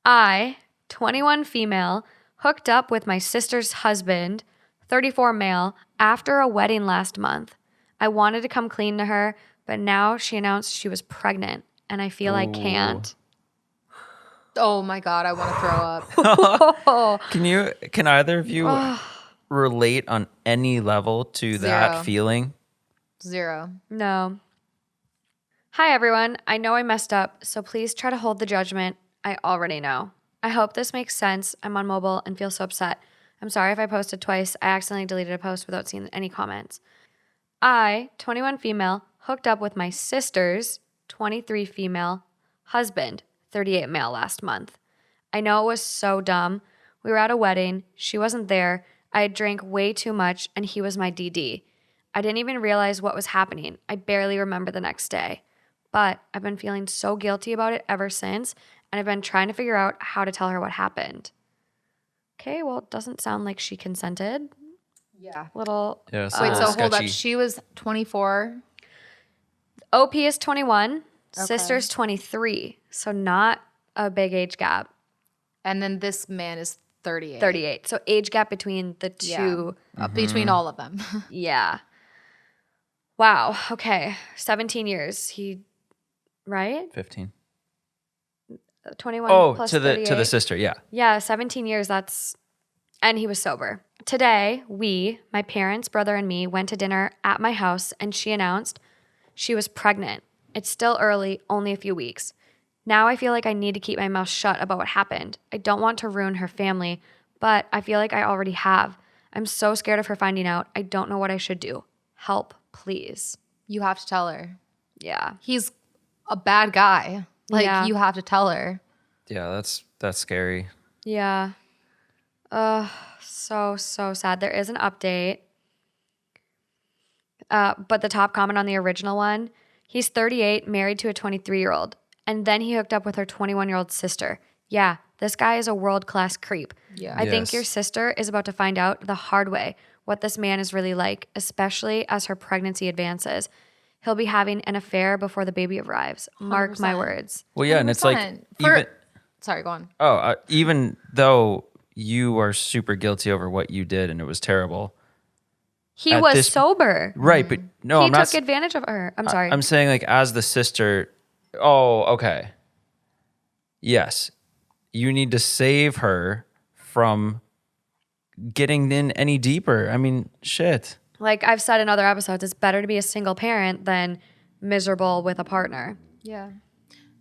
I, 21 female, hooked up with my sister's husband, 34 male, after a wedding last month. I wanted to come clean to her, but now she announced she was pregnant, and I feel I can't. Oh my God, I want to throw up. Can either of you relate on any level to that Zero. feeling? 0. No. Hi, everyone. I know I messed up, so please try to hold the judgment. I already know. I hope this makes sense. I'm on mobile and feel so upset. I'm sorry if I posted twice. I accidentally deleted a post without seeing any comments. I, 21 female, hooked up with my sister's 23 female husband, 38 male last month. I know it was so dumb. We were at a wedding. She wasn't there. I had drank way too much, and he was my DD. I didn't even realize what was happening. I barely remember the next day. But I've been feeling so guilty about it ever since, and I've been trying to figure out how to tell her what happened. Okay, well, it doesn't sound like she consented. Yeah. Little Yeah, Wait, so hold up. sketchy. She was 24. OP is 21, sister's 23, so not a big age gap. And then this man is 38. 38. So age gap between the two. Between all of them. Yeah. Wow. Okay. 17 years. Right? 15. 21 Oh, plus to the 38. sister, yeah. Yeah, 17 years. And he was sober. Today, my parents, brother, and me went to dinner at my house, and she announced she was pregnant. It's still early, only a few weeks. Now I feel like I need to keep my mouth shut about what happened. I don't want to ruin her family, but I feel like I already have. I'm so scared of her finding out. I don't know what I should do. Help, please. You have to tell her. Yeah. He's a bad guy. Like, Yeah. you have to tell her. Yeah, that's scary. Yeah. So sad. There is an update. But the top comment on the original one, he's 38, married to a 23-year-old. And then he hooked up with her 21-year-old sister. Yeah, this guy is a world-class creep. Yeah. I think Yes. your sister is about to find out the hard way what this man is really like, especially as her pregnancy advances. He'll be having an affair before the baby arrives. Mark my 100%. words. Well, yeah, and it's like 100%. Sorry, go on. even though you are super guilty over what you did and it was terrible, He At was this- sober. right? But no, He I'm not. took advantage of her. I'm sorry. I'm saying like as the sister. Oh, okay. Yes, you need to save her from getting in any deeper. I mean, shit. Like I've said in other episodes, it's better to be a single parent than miserable with a partner. Yeah.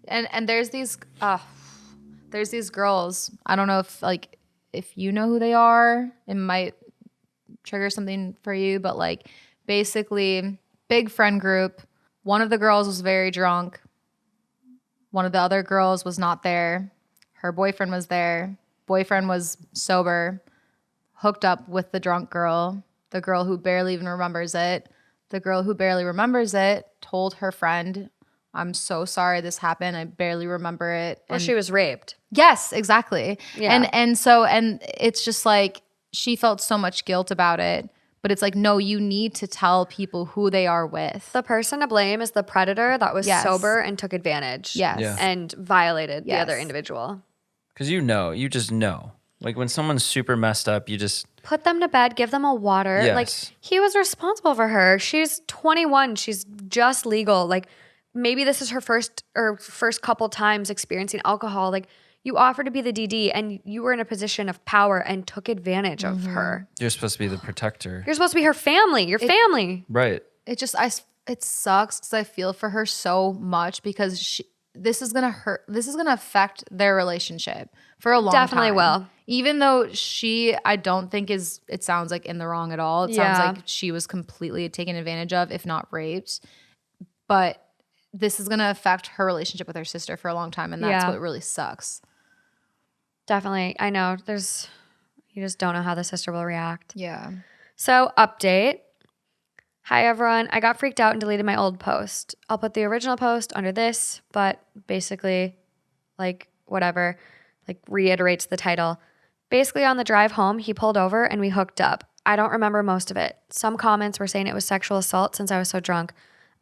And there's these girls. I don't know if you know who they are. It might trigger something for you, but like basically big friend group. One of the girls was very drunk. One of the other girls was not there. Her boyfriend was there. Boyfriend was sober, hooked up with the drunk girl, the girl who barely even remembers it. The girl who barely remembers it told her friend, I'm so sorry this happened. I barely remember it. Well, she was raped. Yes, exactly. Yeah. And so it's just like she felt so much guilt about it. But it's like, no, you need to tell people who they are with. The person to blame is the predator that was Yes. sober and took advantage. Yes. Yeah. And violated the Yes. other individual. Because you just know. Like when someone's super messed up, you just Put them to bed, give them a water. Yes. Like he was responsible for her. She's 21. She's just legal. Like maybe this is her first couple times experiencing alcohol. Like you offered to be the DD and you were in a position of power and took advantage of her. you're supposed to be the protector. You're supposed to be her family, your family. Right. It sucks because I feel for her so much because this is gonna hurt. This is gonna affect their relationship for a long time. Definitely will. Even though I don't think it sounds like in the wrong at all. It sounds Yeah. like she was completely taken advantage of, if not raped. But this is gonna affect her relationship with her sister for a long time, and that's Yeah. what really sucks. Definitely. I know. You just don't know how the sister will react. Yeah. So, update. Hi, everyone. I got freaked out and deleted my old post. I'll put the original post under this, but basically, like, whatever, like, reiterates the title. Basically, on the drive home, he pulled over and we hooked up. I don't remember most of it. Some comments were saying it was sexual assault since I was so drunk.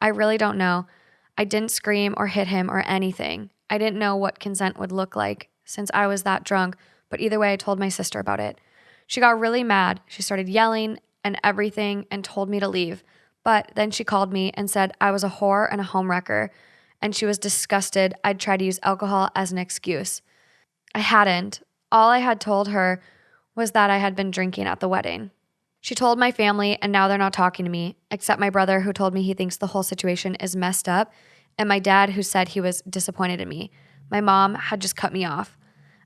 I really don't know. I didn't scream or hit him or anything. I didn't know what consent would look like since I was that drunk, but either way, I told my sister about it. She got really mad. She started yelling and everything and told me to leave. But then she called me and said I was a whore and a homewrecker, and she was disgusted I'd try to use alcohol as an excuse. I hadn't. All I had told her was that I had been drinking at the wedding. She told my family, and now they're not talking to me, except my brother who told me he thinks the whole situation is messed up, and my dad who said he was disappointed in me. My mom had just cut me off.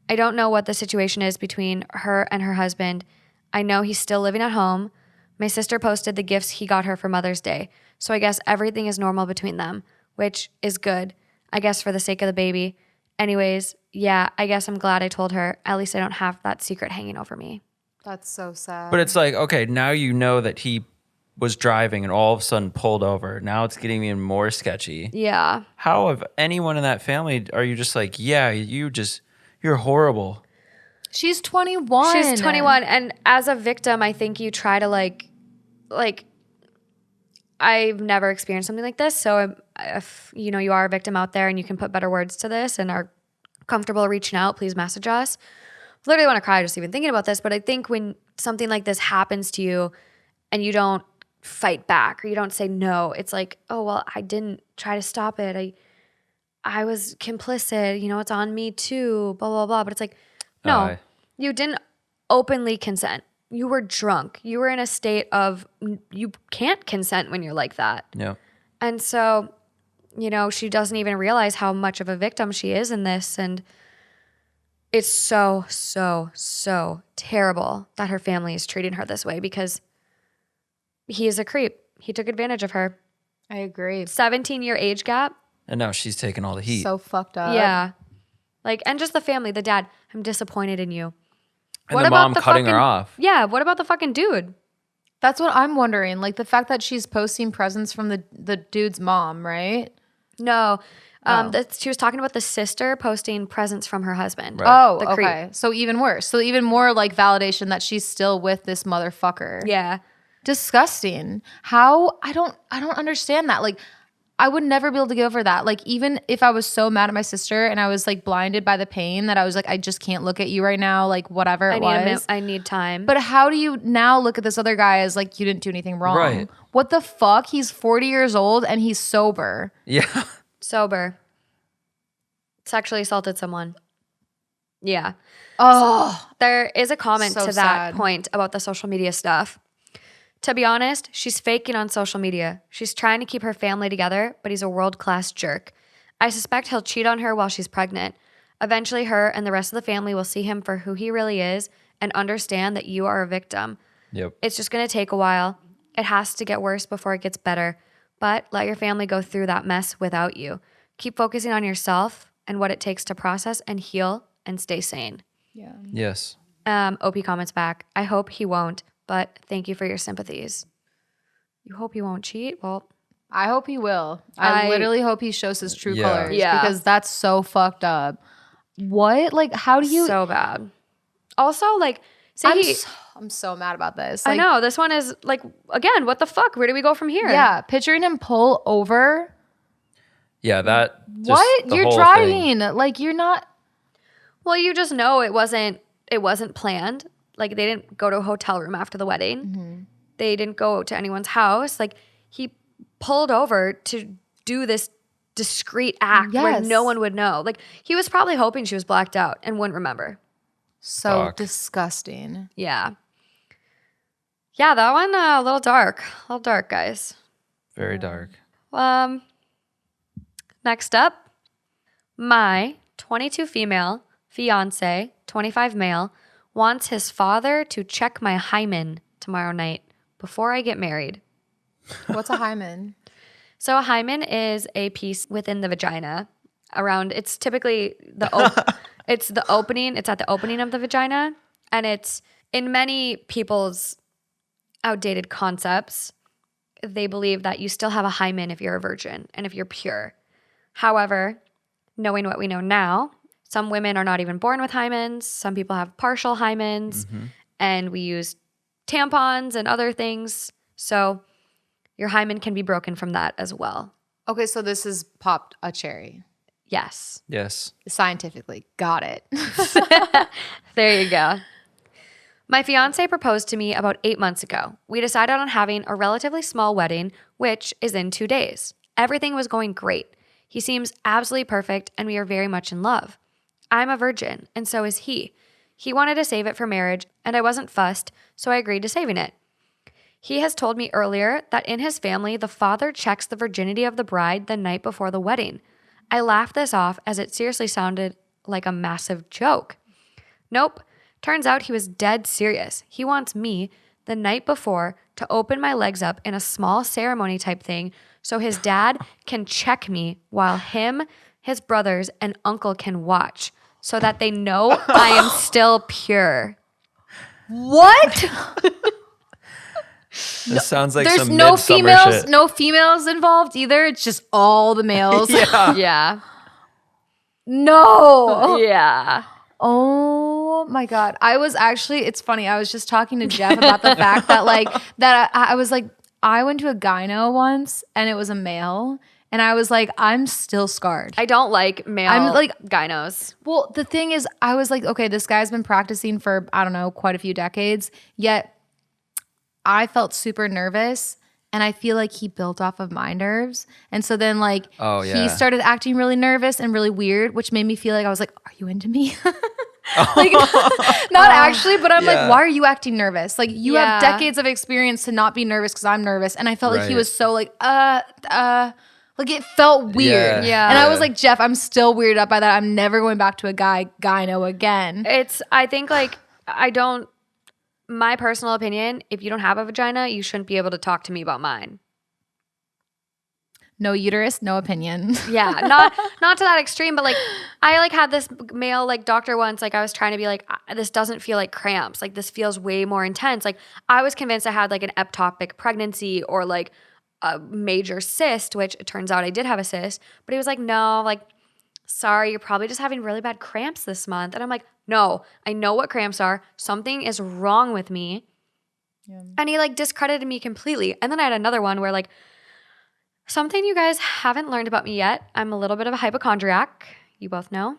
I don't know what the situation is between her and her husband. I know he's still living at home. My sister posted the gifts he got her for Mother's Day, so I guess everything is normal between them, which is good, I guess for the sake of the baby. Anyways, yeah, I guess I'm glad I told her. At least I don't have that secret hanging over me. That's so sad. But it's like, okay, now you know that he was driving and all of a sudden pulled over. Now it's getting even more sketchy. Yeah. How of anyone in that family are you just like, yeah, you're horrible. She's 21. She's 21, and as a victim, I think you try to like I've never experienced something like this, so if you know you are a victim out there and you can put better words to this and are comfortable reaching out, please message us. I literally want to cry just even thinking about this, but I think when something like this happens to you and you don't fight back or you don't say no, it's like, oh well, I didn't try to stop it. I was complicit, you know, it's on me too, blah, blah, blah. But it's like, no, you didn't openly consent. You were drunk. You were in a state of, you can't consent when you're like that. Yeah. And so, you know, she doesn't even realize how much of a victim she is in this. And it's so, so, so terrible that her family is treating her this way because he is a creep. He took advantage of her. I agree. 17-year age gap. And now she's taking all the heat. So fucked up. Yeah. Like, and just the family, the dad, I'm disappointed in you. and the mom cutting her off. Yeah, what about the fucking dude? That's what I'm wondering. Like the fact that she's posting presents from the dude's mom, right? No. She was talking about the sister posting presents from her husband. Right. Oh, The creep. okay. So even worse. So even more like validation that she's still with this motherfucker. Yeah. Disgusting. How? I don't understand that. Like I would never be able to get over that. Like even if I was so mad at my sister and I was like blinded by the pain that I was like, I just can't look at you right now. Like whatever it was. I need time. But how do you now look at this other guy as like you didn't do anything wrong? Right. What the fuck? He's 40 years old and he's sober. Yeah. Sober. Sexually assaulted someone. Yeah. Oh, There is a comment So to that sad. point about the social media stuff. To be honest, she's faking on social media. She's trying to keep her family together, but he's a world-class jerk. I suspect he'll cheat on her while she's pregnant. Eventually, her and the rest of the family will see him for who he really is and understand that you are a victim. Yep. It's just going to take a while. It has to get worse before it gets better. But let your family go through that mess without you. Keep focusing on yourself and what it takes to process and heal and stay sane. yeah. Yes. OP comments back, I hope he won't, but thank you for your sympathies. You hope he won't cheat? Well, I hope he will. I I- literally hope he shows his true Yeah. colors Yeah. because that's so fucked up. What? Like, how do you? so bad. Also, like, say I'm he, so- I'm so mad about this. I know. This one is like, again, what the fuck? Where do we go from here? Yeah, picturing him pull over. Yeah, that. Just What? the You're whole driving. thing. Like, you're not. Well, you just know it wasn't planned. Like, they didn't go to a hotel room after the wedding. They didn't go to anyone's house. Like, he pulled over to do this discreet act where Yes. no one would know. Like, he was probably hoping she was blacked out and wouldn't remember. So Fuck. disgusting. Yeah. Yeah, that one a little dark. A little dark, guys. Very dark. Next up, my 22 female fiance, 25 male, wants his father to check my hymen tomorrow night before I get married. What's a hymen? So a hymen is a piece within the vagina around, it's typically it's the opening, it's at the opening of the vagina, and it's in many people's outdated concepts, they believe that you still have a hymen if you're a virgin and if you're pure. However, knowing what we know now, some women are not even born with hymens. Some people have partial hymens, and we use tampons and other things. So your hymen can be broken from that as well. Okay, so this is popped a cherry. Yes. Yes. Scientifically. Got it. There you go. My fiance proposed to me about 8 months ago. We decided on having a relatively small wedding, which is in 2 days. Everything was going great. He seems absolutely perfect, and we are very much in love. I'm a virgin, and so is he. He wanted to save it for marriage, and I wasn't fussed, so I agreed to saving it. He has told me earlier that in his family, the father checks the virginity of the bride the night before the wedding. I laughed this off as it seriously sounded like a massive joke. Nope. Turns out he was dead serious. He wants me, the night before, to open my legs up in a small ceremony type thing so his dad can check me while him, his brothers, and uncle can watch so that they know I am still pure. What? This sounds like There's some no midsummer females, shit. no females involved either. It's just all the males. Yeah. No. Yeah. Oh my God. It's funny. I was just talking to Jeff about the fact that I was like, I went to a gyno once and it was a male. And I was like, I'm still scarred. I don't like male gynos. Well, the thing is, I was like, okay, this guy's been practicing for, I don't know, quite a few decades. Yet I felt super nervous. And I feel like he built off of my nerves. And so then he started acting really nervous and really weird, which made me feel like I was like, are you into me? Like, not actually, but I'm like, why are you acting nervous? Like, you have decades of experience to not be nervous because I'm nervous. And I felt like he was so like it felt weird. Yeah. And I was like, Jeff, I'm still weirded out by that. I'm never going back to a gyno again. I think my personal opinion, if you don't have a vagina, you shouldn't be able to talk to me about mine. No uterus, no opinion. Yeah, not to that extreme, but I had this male doctor once. I was trying to be this doesn't feel like cramps. This feels way more intense. I was convinced I had an ectopic pregnancy or a major cyst, which it turns out I did have a cyst. But he was like, no, sorry, you're probably just having really bad cramps this month. And I'm like, no, I know what cramps are. Something is wrong with me. Yeah. And he discredited me completely. And then I had another one where something you guys haven't learned about me yet. I'm a little bit of a hypochondriac. You both know.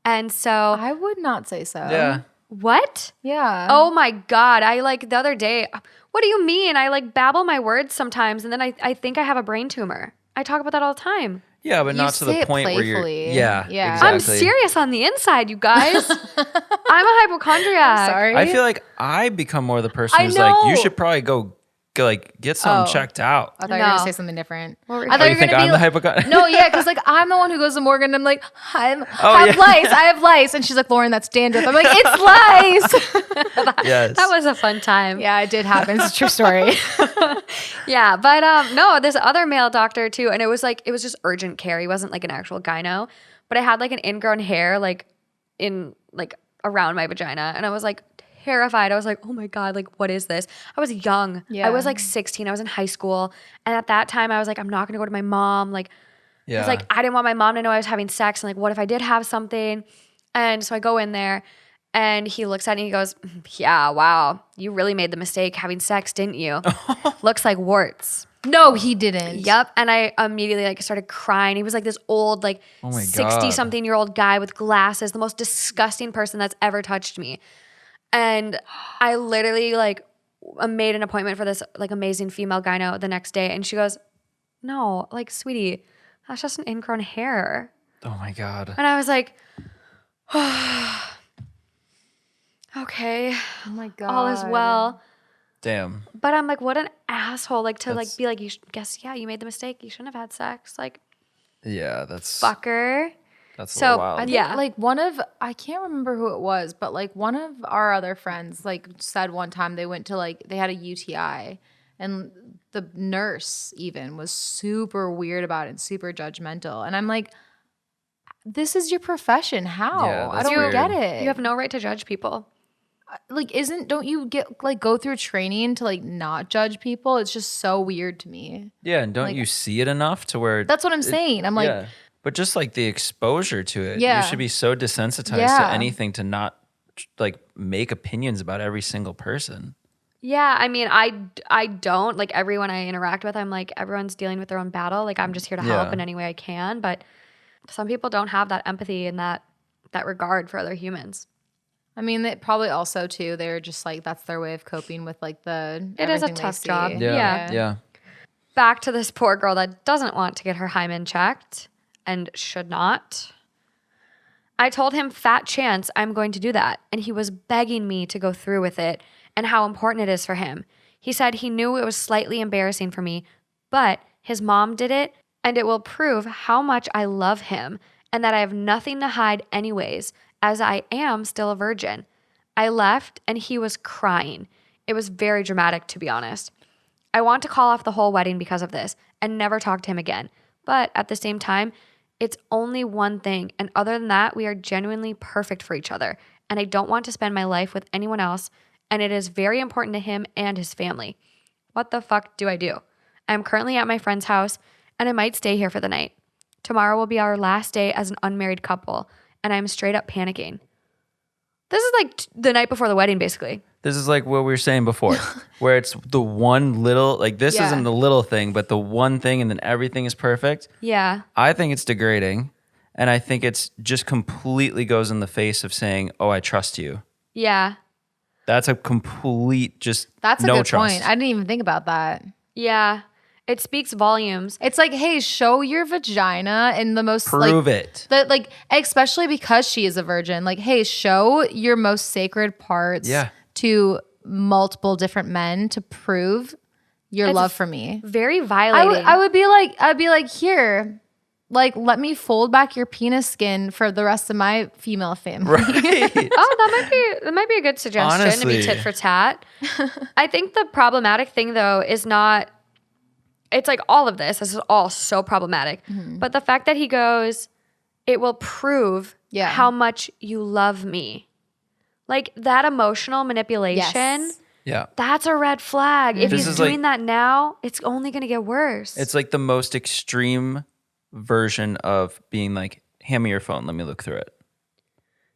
And so I would not say so. Yeah. What? Yeah. Oh my God. I the other day, what do you mean? I babble my words sometimes and then I think I have a brain tumor. I talk about that all the time. Yeah, but You not to say the it point where you're. playfully. Yeah, Yeah. exactly. I'm serious on the inside, you guys. I'm a hypochondriac. Sorry. I feel like I become more the person I who's like, you know. should probably go get something checked out. I thought you were going No. to say something different. What were you I thought you you were think going to I'm be the hypochondriac? No, yeah, because I'm the one who goes to Morgan and I'm like, I have lice. And she's like, Lauren, that's dandruff. I'm like, it's lice. Yes. That was a fun time. Yeah, it did happen. It's a true story. Yeah, but no, this other male doctor too, and it was just urgent care. He wasn't an actual gyno, but I had an ingrown hair in around my vagina, and I was terrified. I was like, oh my God, what is this? I was young. Yeah. I was 16. I was in high school, and at that time, I was I'm not gonna go to my mom. Yeah. It's I didn't want my mom to know I was having sex, and what if I did have something? And so I go in there, And he looks at it and he goes, yeah, wow, you really made the mistake having sex, didn't you? Looks like warts. No, he didn't. Yep. And I immediately like started crying. He was like this old, like Oh my 60 something year old guy with glasses, the most disgusting person that's ever touched me. And I literally like made an appointment for this like amazing female gyno the next day. And she goes, no, like, sweetie, that's just an ingrown hair. Oh my God. And I was like, okay, Oh my God. all is well. Damn. But I'm like, what an asshole. Like to That's- like be like, you made the mistake. You shouldn't have had sex. Like, Yeah, that's fucker. that's a So, little wild. I think Yeah. like I can't remember who it was, but like one of our other friends like said one time they went to like, they had a UTI and the nurse even was super weird about it and super judgmental. And I'm like, this is your profession. How? Yeah, I that's don't weird. get it. You have no right to judge people. Like, don't you get like go through training to like not judge people? It's just so weird to me. Yeah, and don't like- you see it enough to where That's what I'm saying. I'm like, yeah. But just like the exposure to it, Yeah. you should be so desensitized to Yeah. anything to not like make opinions about every single person. Yeah, I mean, I don't. Like, everyone I interact with, I'm like, everyone's dealing with their own battle. Like, I'm just here to help Yeah. in any way I can. But some people don't have that empathy and that regard for other humans. I mean, they probably also too. They're just like that's their way of coping with like the. It is a everything they tough see. job. Yeah. Yeah. Back to this poor girl that doesn't want to get her hymen checked and should not. I told him, fat chance I'm going to do that. And he was begging me to go through with it and how important it is for him. He said he knew it was slightly embarrassing for me, but his mom did it and it will prove how much I love him and that I have nothing to hide anyways, as I am still a virgin. I left and he was crying. It was very dramatic, to be honest. I want to call off the whole wedding because of this and never talk to him again. But at the same time, it's only one thing. And other than that, we are genuinely perfect for each other. And I don't want to spend my life with anyone else. And it is very important to him and his family. What the fuck do I do? I'm currently at my friend's house and I might stay here for the night. Tomorrow will be our last day as an unmarried couple. And I'm straight up panicking. This is like the night before the wedding, basically. This is like what we were saying before, where it's the one little, like this Yeah. isn't the little thing, but the one thing and then everything is perfect. Yeah. I think it's degrading. And I think it's just completely goes in the face of saying, oh, I trust you. Yeah. That's a complete just That's a no good trust. point. I didn't even think about that. Yeah. It speaks volumes. It's like, hey, show your vagina in the most Prove like, it. That like, especially because she is a virgin. Like, hey, show your most sacred parts Yeah. to multiple different men to prove your It's love for me. Very violating. I'd be like, here, like, let me fold back your penis skin for the rest of my female family. Right. Oh, that might be a good suggestion to Honestly. be tit for tat. I think the problematic thing though is not. It's like all of this. This is all so problematic. But the fact that he goes, it will prove Yeah. how much you love me. Like that emotional manipulation. Yes. Yeah. That's a red flag. If This he's is doing like- that now, it's only going to get worse. It's like the most extreme version of being like, hand me your phone, let me look through it.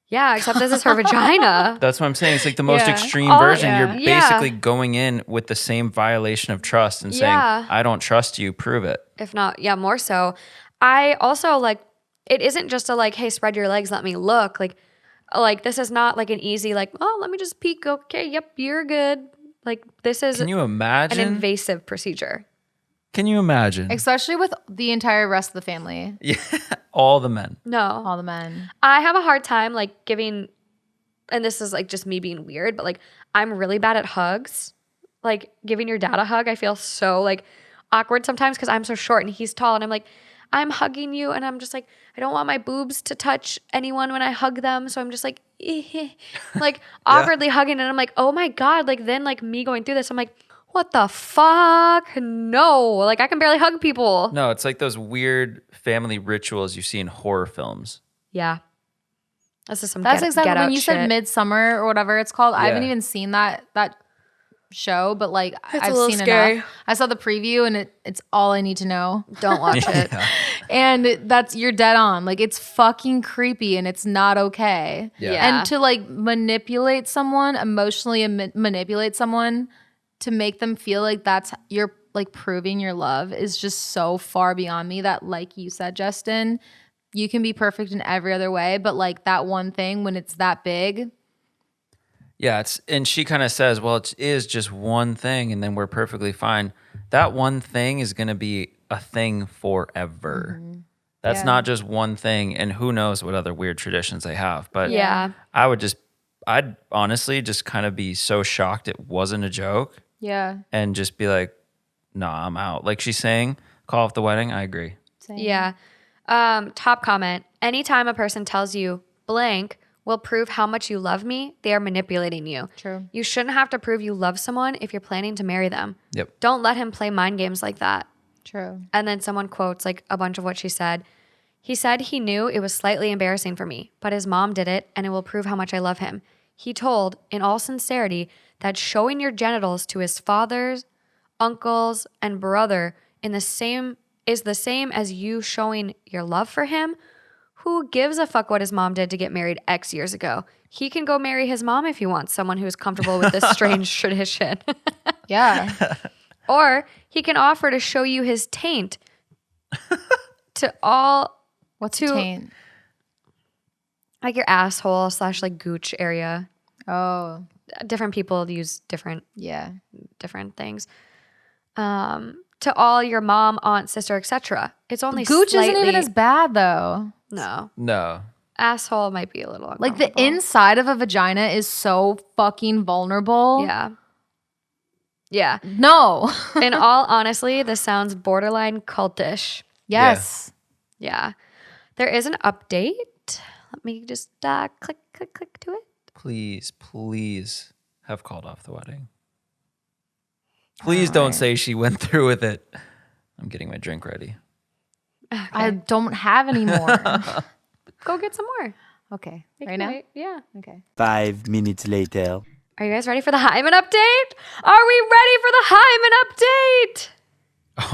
yeah, except this is her vagina. That's what I'm saying. It's like the most Yeah. extreme Oh, version. yeah. You're Yeah. basically going in with the same violation of trust and saying, Yeah. I don't trust you, prove it. If not, yeah, more so. I also like, it isn't just a like, hey, spread your legs, let me look. Like this is not like an easy like, oh, let me just peek. Okay, yep, you're good. Like this is Can you an imagine? invasive procedure. Can you imagine? Especially with the entire rest of the family, Yeah. All the men. No, all the men. I have a hard time like giving, and this is like just me being weird, but like I'm really bad at hugs. Like giving your dad a hug, I feel so like awkward sometimes because I'm so short and he's tall, and I'm like, I'm hugging you, and I'm just like, I don't want my boobs to touch anyone when I hug them, so I'm just like, like awkwardly hugging, and I'm like, oh my god, like then like me going through this, I'm like, what the fuck? No, like I can barely hug people. No, it's like those weird family rituals you see in horror films. Yeah, this is some. That's get exactly out when you shit. said Midsummer or whatever it's called. I haven't Yeah. even seen that show, but like It's a I've little seen scary. enough. I saw the preview and it's all I need to know. Don't watch it. And you're dead on. Like it's fucking creepy and it's not okay. Yeah. And to like manipulate someone, emotionally manipulate someone to make them feel like that's you're like proving your love is just so far beyond me that, like you said, Justin, you can be perfect in every other way, but like that one thing when it's that big. Yeah, and she kind of says, well, it is just one thing and then we're perfectly fine. That one thing is going to be a thing forever. That's Yeah. not just one thing, and who knows what other weird traditions they have. But Yeah. I'd honestly just kind of be so shocked it wasn't a joke Yeah. and just be like, nah, I'm out. Like she's saying, call off the wedding. I agree. Same. Yeah. Top comment. Anytime a person tells you blank will prove how much you love me, they are manipulating you. True. You shouldn't have to prove you love someone if you're planning to marry them. Yep. Don't let him play mind games like that. True. And then someone quotes like a bunch of what she said. He said he knew it was slightly embarrassing for me, but his mom did it and it will prove how much I love him. He told, in all sincerity, that showing your genitals to his father's, uncles, and brother is the same as you showing your love for him. Who gives a fuck what his mom did to get married X years ago? He can go marry his mom if he wants someone who's comfortable with this strange tradition. Yeah. Or he can offer to show you his taint to all, What's To- a taint? like your asshole / like gooch area. Oh, Different people use different yeah. things. To all your mom, aunt, sister, etc. It's only Gooch slightly, isn't even as bad though. No. asshole might be a little Like the uncomfortable. inside of a vagina is so fucking vulnerable. Yeah. No. In all honestly, this sounds borderline cultish. Yes. Yeah. There is an update. Let me just click to it. Please have called off the wedding. Please don't say she went through with it. I'm getting my drink ready. I don't have any more. Go get some more. Okay. You Right can now? wait. Yeah. Okay. 5 minutes later. Are you guys ready for the Hyman update? Are we ready for the Hyman update?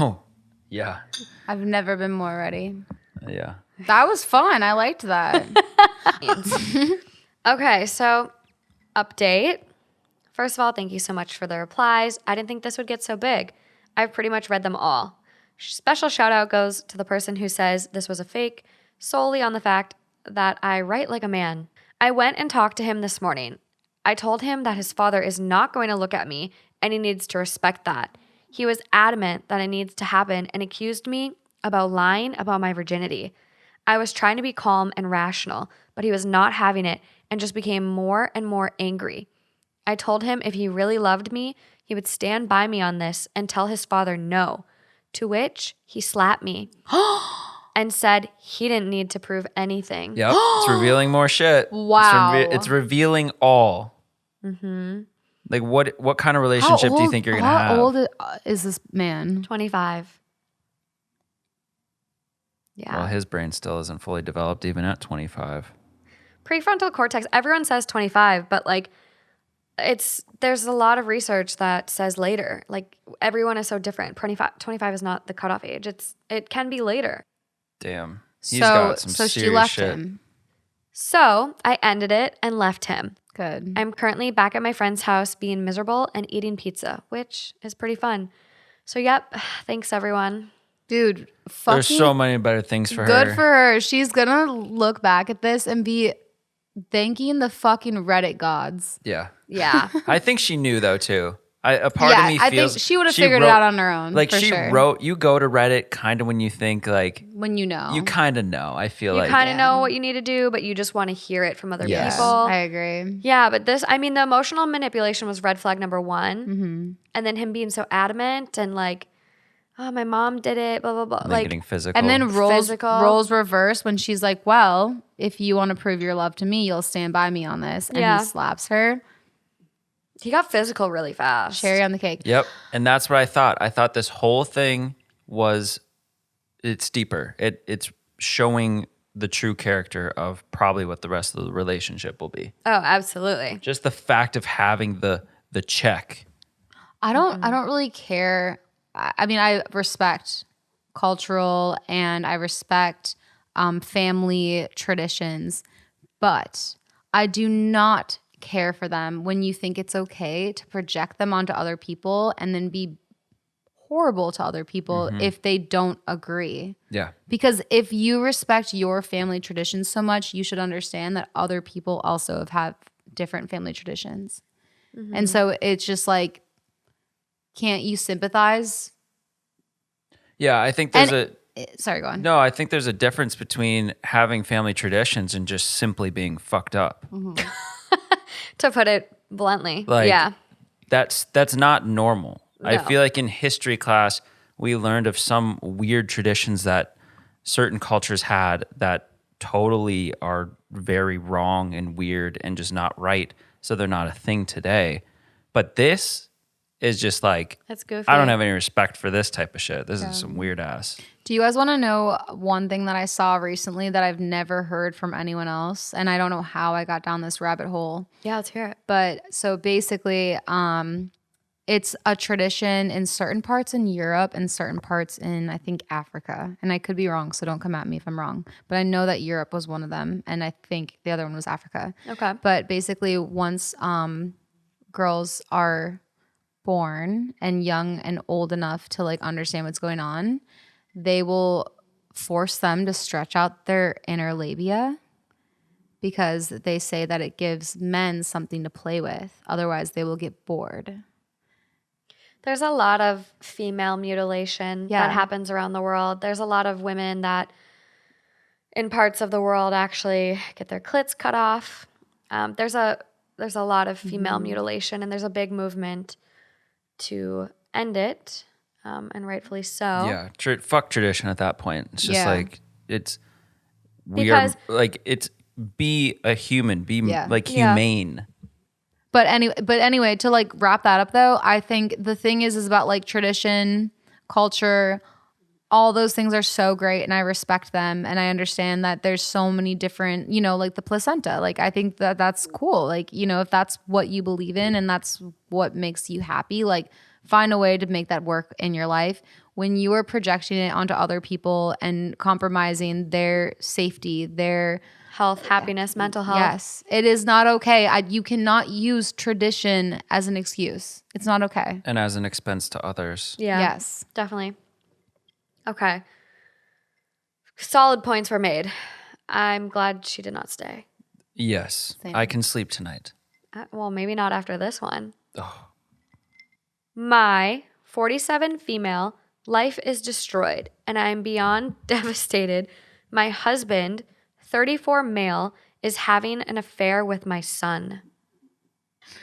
Oh, yeah. I've never been more ready. Yeah. That was fun. I liked that. Okay, so update. First of all, thank you so much for the replies. I didn't think this would get so big. I've pretty much read them all. Special shout out goes to the person who says this was a fake solely on the fact that I write like a man. I went and talked to him this morning. I told him that his father is not going to look at me and he needs to respect that. He was adamant that it needs to happen and accused me about lying about my virginity. I was trying to be calm and rational, but he was not having it and just became more and more angry. I told him if he really loved me, he would stand by me on this and tell his father no, to which he slapped me and said he didn't need to prove anything. Yep. It's revealing more shit. Wow. It's revealing all. Mm-hmm. Like what kind of relationship do you think you're going to have? How old is this man? 25. Yeah. Well, his brain still isn't fully developed even at 25. Prefrontal cortex, everyone says 25, but like there's a lot of research that says later. Like everyone is so different. 25 is not the cutoff age. It can be later. Damn. He's got some so serious she left shit. him. So I ended it and left him. Good. I'm currently back at my friend's house being miserable and eating pizza, which is pretty fun. So yep, thanks everyone. Dude, fucking There's so many better things for her. good for her. She's gonna look back at this and be thanking the fucking Reddit gods. Yeah. Yeah. I think she knew though too. A part of me I feels think she would have figured it out on her own. Like for she sure. wrote, you go to Reddit kind of when you think like when you know. you kind of know. I feel You like kind of know what you need to do, but you just want to hear it from other Yes. people. I agree. Yeah, but the emotional manipulation was red flag number one. And then him being so adamant and like, oh, my mom did it, blah, blah, blah. and then Like, getting physical. And then Physical. roles reverse when she's like, well, if you want to prove your love to me, you'll stand by me on this. And Yeah. he slaps her. he got physical really fast. Cherry on the cake. Yep. And that's what I thought. I thought this whole thing it's deeper. It's showing the true character of probably what the rest of the relationship will be. Oh, absolutely. Just the fact of having the check I don't really care. I mean, I respect cultural and I respect family traditions, but I do not care for them when you think it's okay to project them onto other people and then be horrible to other people if they don't agree. Yeah. Because if you respect your family traditions so much, you should understand that other people also have different family traditions. And so it's just like, can't you sympathize? Yeah, I think there's Sorry, go on. no, I think there's a difference between having family traditions and just simply being fucked up. To put it bluntly. Like, yeah. That's not normal. I No. feel like in history class, we learned of some weird traditions that certain cultures had that totally are very wrong and weird and just not right. So they're not a thing today. But this is just like, That's goofy. I don't have any respect for this type of shit. This is some weird ass. Do you guys want to know one thing that I saw recently that I've never heard from anyone else? And I don't know how I got down this rabbit hole. Yeah, let's hear it. But so basically, it's a tradition in certain parts in Europe and certain parts in, I think, Africa. And I could be wrong, so don't come at me if I'm wrong. But I know that Europe was one of them, and I think the other one was Africa. Okay. But basically, once girls are born and young and old enough to like understand what's going on, they will force them to stretch out their inner labia because they say that it gives men something to play with. Otherwise, they will get bored. There's a lot of female mutilation that happens around the world. There's a lot of women that in parts of the world actually get their clits cut off. There's a lot of female mutilation, and there's a big movement to end it, and rightfully so. Yeah, fuck tradition at that point. It's just like, we Because- are like, it's be a human, be like Yeah. humane. But anyway, to like wrap that up though, I think the thing is about like tradition, culture, all those things are so great and I respect them and I understand that there's so many different, like the placenta. Like I think that that's cool. Like, if that's what you believe in and that's what makes you happy, like find a way to make that work in your life. When you are projecting it onto other people and compromising their safety, their Health, happiness, mental health. yes, it is not okay. You cannot use tradition as an excuse. It's not okay. And as an expense to others. Yeah. Yes. Definitely. Okay. Solid points were made. I'm glad she did not stay. Yes. Same. I can sleep tonight. Well, maybe not after this one. Oh. My 47 female life is destroyed and I am beyond devastated. My husband, 34 male, is having an affair with my son.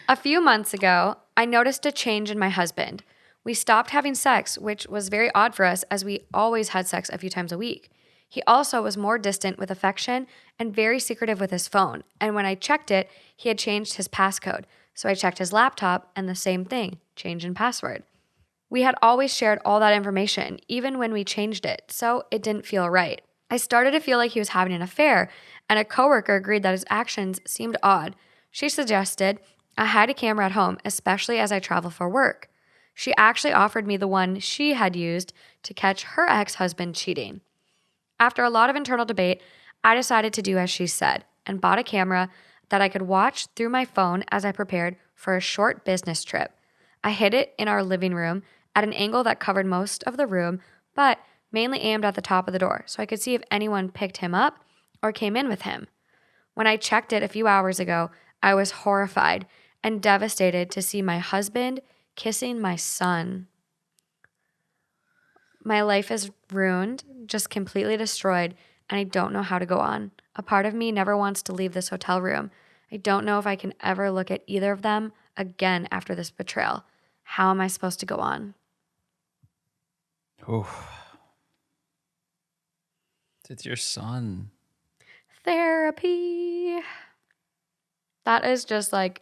A few months ago, I noticed a change in my husband. We stopped having sex, which was very odd for us as we always had sex a few times a week. He also was more distant with affection and very secretive with his phone. And when I checked it, he had changed his passcode. So I checked his laptop and the same thing, change in password. We had always shared all that information, even when we changed it, so it didn't feel right. I started to feel like he was having an affair, and a coworker agreed that his actions seemed odd. She suggested I hide a camera at home, especially as I travel for work. She actually offered me the one she had used to catch her ex-husband cheating. After a lot of internal debate, I decided to do as she said and bought a camera that I could watch through my phone as I prepared for a short business trip. I hid it in our living room at an angle that covered most of the room, but mainly aimed at the top of the door so I could see if anyone picked him up or came in with him. When I checked it a few hours ago, I was horrified and devastated to see my husband kissing my son. My life is ruined, just completely destroyed, and I don't know how to go on. A part of me never wants to leave this hotel room. I don't know if I can ever look at either of them again after this betrayal. How am I supposed to go on? Oof. It's your son. Therapy. That is just like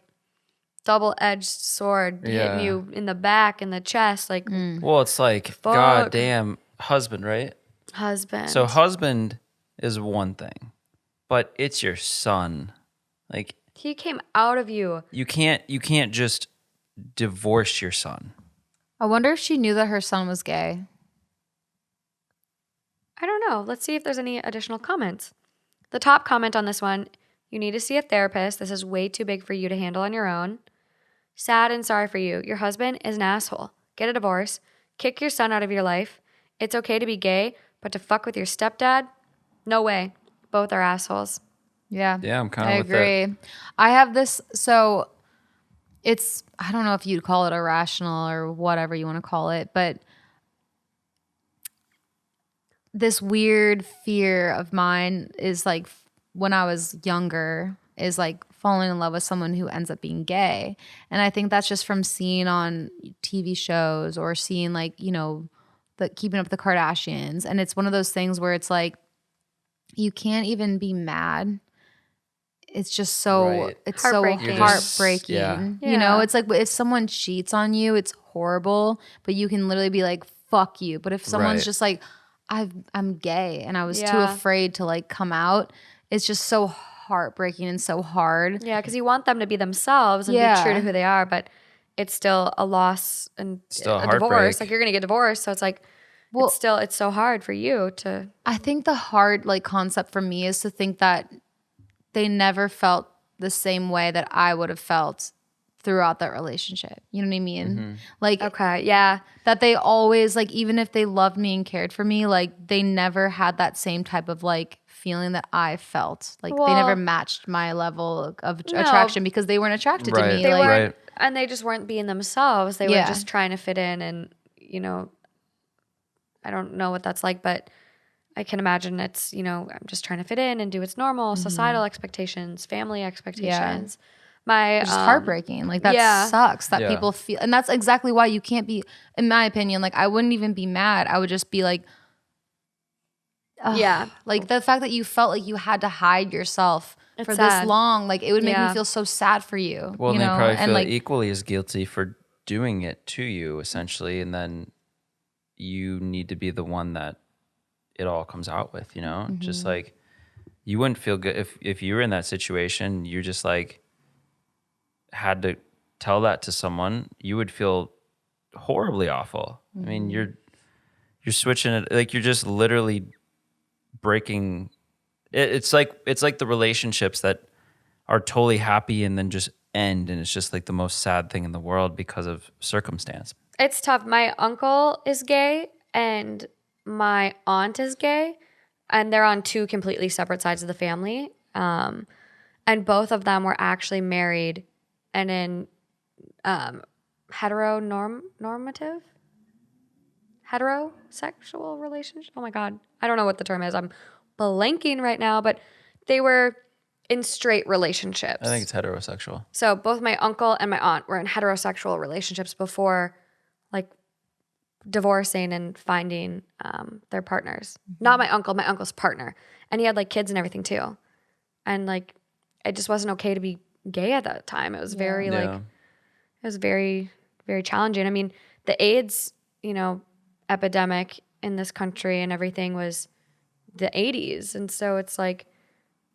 double-edged sword hitting you in the back, in the chest, like Well, it's like, Fuck. goddamn husband, right? husband. So husband is one thing, but it's your son. Like he came out of you. you can't just divorce your son. I wonder if she knew that her son was gay. I don't know. Let's see if there's any additional comments. The top comment on this one, you need to see a therapist. This is way too big for you to handle on your own. Sad and sorry for you. Your husband is an asshole. Get a divorce. Kick your son out of your life. It's okay to be gay, but to fuck with your stepdad? No way. Both are assholes. Yeah. Yeah, I'm kind I of with that. agree. I have this, so it's, I don't know if you'd call it irrational or whatever you want to call it, but this weird fear of mine is like when I was younger, is like falling in love with someone who ends up being gay. And I think that's just from seeing on TV shows or seeing like, the Keeping Up with the Kardashians. And it's one of those things where it's like, you can't even be mad. It's just so Right. it's Heartbreaking. so You're just- heartbreaking. yeah. It's like if someone cheats on you, it's horrible, but you can literally be like, fuck you. But if someone's Right. just like, I'm gay and I was too Yeah. afraid to like come out, it's just so heartbreaking and so hard. Yeah, because you want them to be themselves and be Yeah. true to who they are, but it's still a loss and Still a a divorce. heartbreak. Like you're gonna get divorced, so it's like Well- it's so hard for you to. I think the hard like concept for me is to think that they never felt the same way that I would have felt throughout that relationship. You know what I mean? Like Okay, yeah, that they always like, even if they loved me and cared for me, like they never had that same type of like feeling that I felt. Like they Well- never matched my level of No. attraction because they weren't attracted to Right. me. they like weren't, and they just weren't being themselves. They were Yeah. just trying to fit in, and I don't know what that's like, but I can imagine it's I'm just trying to fit in and do what's normal, societal expectations, family expectations. My it's just heartbreaking. Like that yeah. sucks that Yeah. people feel, and that's exactly why you can't be, in my opinion, like I wouldn't even be mad. I would just be like, ugh. Yeah. Like the fact that you felt like you had to hide yourself It's for sad. this long, like it would make me Yeah. feel so sad for you. Well, you and they know? probably And feel like, equally as guilty for doing it to you, essentially, and then you need to be the one that it all comes out with. Just like you wouldn't feel good if you were in that situation. You just like had to tell that to someone. You would feel horribly awful. I mean, you're switching it, like you're just literally breaking. It's like the relationships that are totally happy and then just end, and it's just like the most sad thing in the world because of circumstance. It's tough. My uncle is gay and my aunt is gay, and they're on two completely separate sides of the family. And both of them were actually married and in heteronormative heterosexual relationship. Oh my God. I don't know what the term is. I'm blanking right now, but they were in straight relationships. I think it's heterosexual. So both my uncle and my aunt were in heterosexual relationships before like divorcing and finding their partners. Not my uncle, my uncle's partner. And he had like kids and everything too. And like it just wasn't okay to be gay at that time. It was very it was very, very challenging. I mean, the AIDS, epidemic in this country and everything was the 80s. And so it's like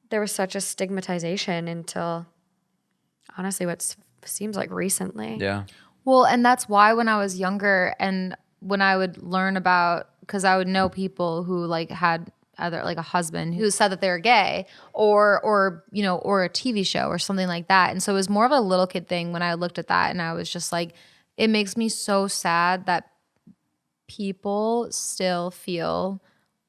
there was such a stigmatization until honestly what seems like recently. Yeah. well, and that's why when I was younger and when I would learn about, because I would know people who like had either like a husband who said that they were gay or or a TV show or something like that. And so it was more of a little kid thing when I looked at that and I was just like, it makes me so sad that people still feel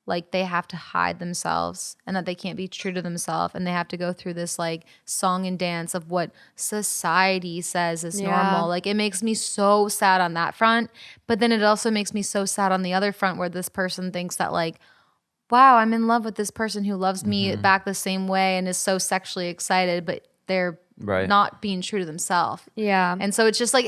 like they have to hide themselves and that they can't be true to themselves and they have to go through this like song and dance of what society says is normal. Like it makes me so sad on that front, but then it also makes me so sad on the other front where this person thinks that like, wow, I'm in love with this person who loves me back the same way and is so sexually excited, but they're not being true to themselves. Yeah. And so it's just like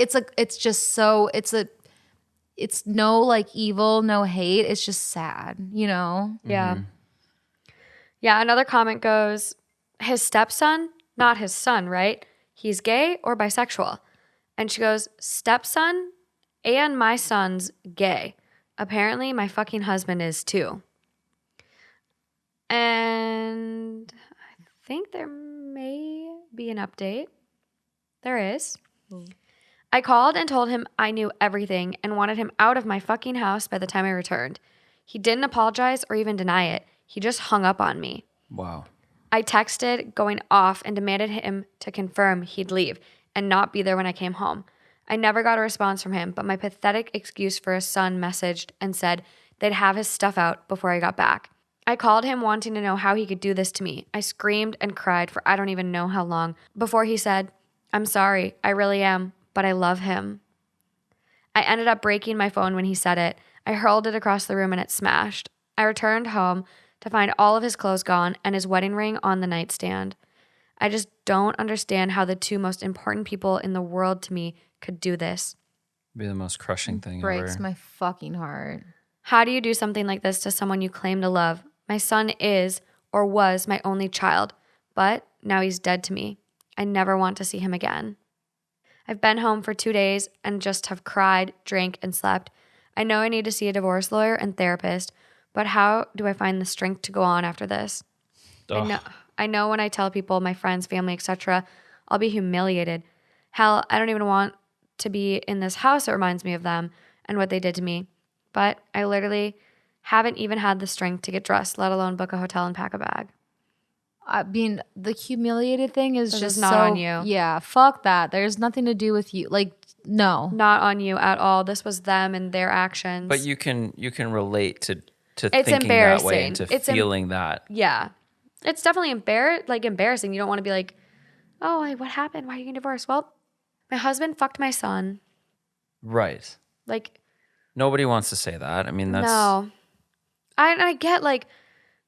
it's no like evil, no hate. It's just sad, Yeah. Yeah. Another comment goes, his stepson, not his son, right? He's gay or bisexual. And she goes, stepson and my son's gay. Apparently my fucking husband is too. And I think there may be an update. There is. I called and told him I knew everything and wanted him out of my fucking house by the time I returned. He didn't apologize or even deny it. He just hung up on me. Wow. I texted going off and demanded him to confirm he'd leave and not be there when I came home. I never got a response from him, but my pathetic excuse for his son messaged and said they'd have his stuff out before I got back. I called him wanting to know how he could do this to me. I screamed and cried for I don't even know how long before he said, I'm sorry, I really am, but I love him. I ended up breaking my phone when he said it. I hurled it across the room and it smashed. I returned home to find all of his clothes gone and his wedding ring on the nightstand. I just don't understand how the two most important people in the world to me could do this. Be the most crushing thing Breaks ever. my fucking heart. How do you do something like this to someone you claim to love? My son is or was my only child, but now he's dead to me. I never want to see him again. I've been home for 2 days and just have cried, drank, and slept. I know I need to see a divorce lawyer and therapist, but how do I find the strength to go on after this? I know when I tell people, my friends, family, etc., I'll be humiliated. Hell, I don't even want to be in this house that reminds me of them and what they did to me. But I literally haven't even had the strength to get dressed, let alone book a hotel and pack a bag. I mean, the humiliated thing is This just is not on you. Yeah, fuck that. There's nothing to do with you. Like, no. Not on you at all. This was them and their actions. But you can relate to It's thinking that way embarrassing. and to It's feeling that. Yeah. It's definitely embarrassing. You don't want to be like, oh, like, what happened? Why are you getting divorced? Well, my husband fucked my son. Right. Like, Nobody wants to say that. I mean, that's no. I get like,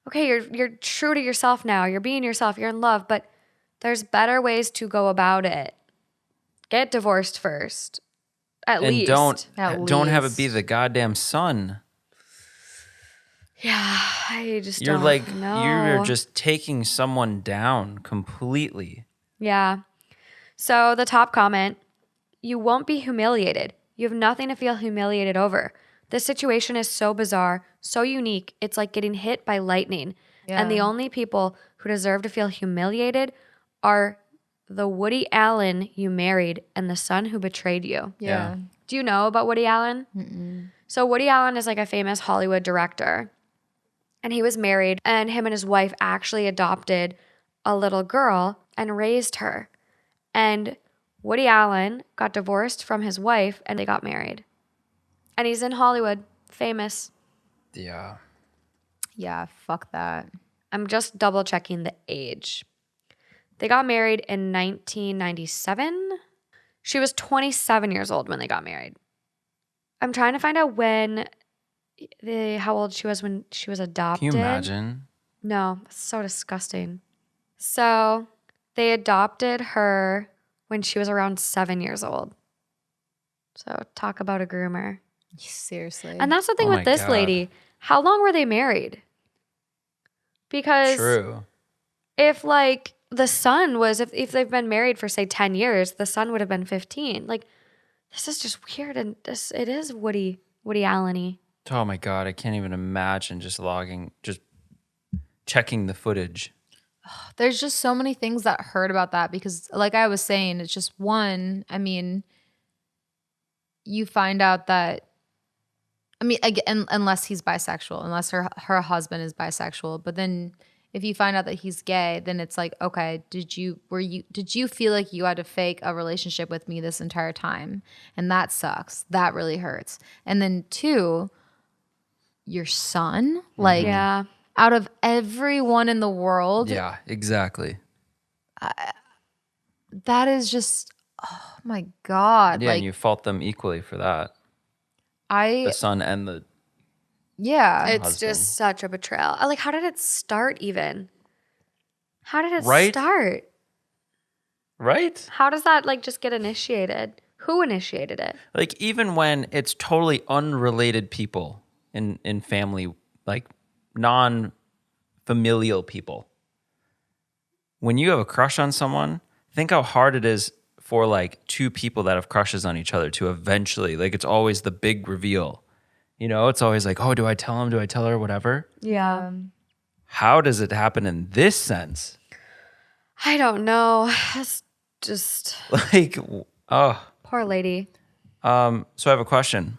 okay, you're true to yourself now. You're being yourself. You're in love, but there's better ways to go about it. Get divorced first. At and least. don't have it least. be the goddamn son. Yeah, I just You're don't like know. you're just taking someone down completely. Yeah. So the top comment, you won't be humiliated. You have nothing to feel humiliated over. This situation is so bizarre, so unique. It's like getting hit by lightning. And the Yeah. only people who deserve to feel humiliated are the Woody Allen you married and the son who betrayed you. Yeah. Do you know about Woody Allen? So Woody Allen is like a famous Hollywood director. And he was married, and him and his wife actually adopted a little girl and raised her. And Woody Allen got divorced from his wife and they got married. And he's in Hollywood, famous. Yeah. Yeah, fuck that. I'm just double checking the age. They got married in 1997. She was 27 years old when they got married. I'm trying to find out how old she was when she was adopted. Can you imagine? No, it's so disgusting. So they adopted her when she was around 7 years old. So talk about a groomer. Seriously. And that's the thing Oh with my this God. lady. How long were they married? Because True. if like the son was, if they've been married for say 10 years, the son would have been 15. Like, this is just weird. And it is Woody Allen-y. Oh my God, I can't even imagine just checking the footage. There's just so many things that hurt about that because, like I was saying, it's just one. I mean, you find out that, I mean, again, unless he's bisexual, unless her husband is bisexual, but then if you find out that he's gay, then it's like, okay, did you feel like you had to fake a relationship with me this entire time? And that sucks. That really hurts. And then two, your son, like, Yeah. out of everyone in the world, Yeah, exactly. that is just, oh my God. Yeah, like, and you fault them equally for that. The son and the yeah. It's husband. just such a betrayal. Like, how did it start even? How did it Right? start? right? How does that like just get initiated? Who initiated it? Like even when it's totally unrelated people in family, like non-familial people. When you have a crush on someone, think how hard it is for like two people that have crushes on each other to eventually, like it's always the big reveal. You know, it's always like, oh, do I tell him? Do I tell her? Whatever. Yeah. How does it happen in this sense? I don't know. It's just Like, oh, Poor lady. So I have a question,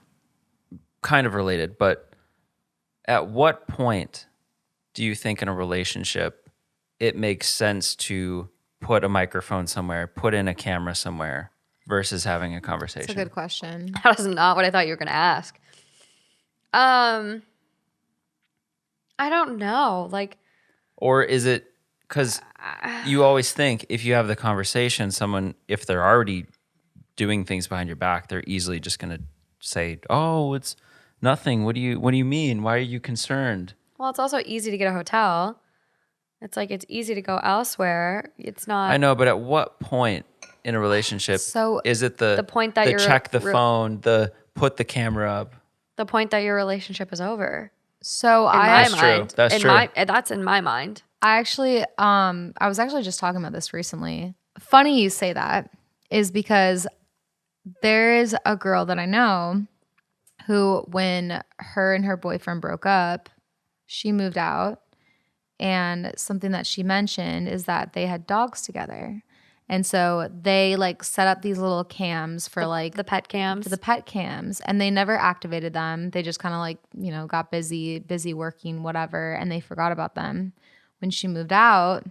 kind of related, but at what point do you think in a relationship it makes sense to put a microphone somewhere, put in a camera somewhere versus having a conversation? That's a good question. That was not what I thought you were going to ask. I don't know. Like, Or is it because you always think if you have the conversation, someone, if they're already doing things behind your back, they're easily just going to say, "Oh, it's nothing. What do you mean? Why are you concerned?" well, it's also easy to get a hotel. It's like it's easy to go elsewhere. It's not. I know, but at what point in a relationship So is it the point that the you're check the phone, the put the camera up? the point that your relationship is over. So In I my That's true. mind. That's in true. That's in my mind. I actually I was actually just talking about this recently. Funny you say that is because there is a girl that I know who, when her and her boyfriend broke up, she moved out. And something that she mentioned is that they had dogs together. And so they like set up these little cams for The pet cams. the pet cams, and they never activated them. They just kind of like, you know, got busy working, whatever, and they forgot about them. When she moved out,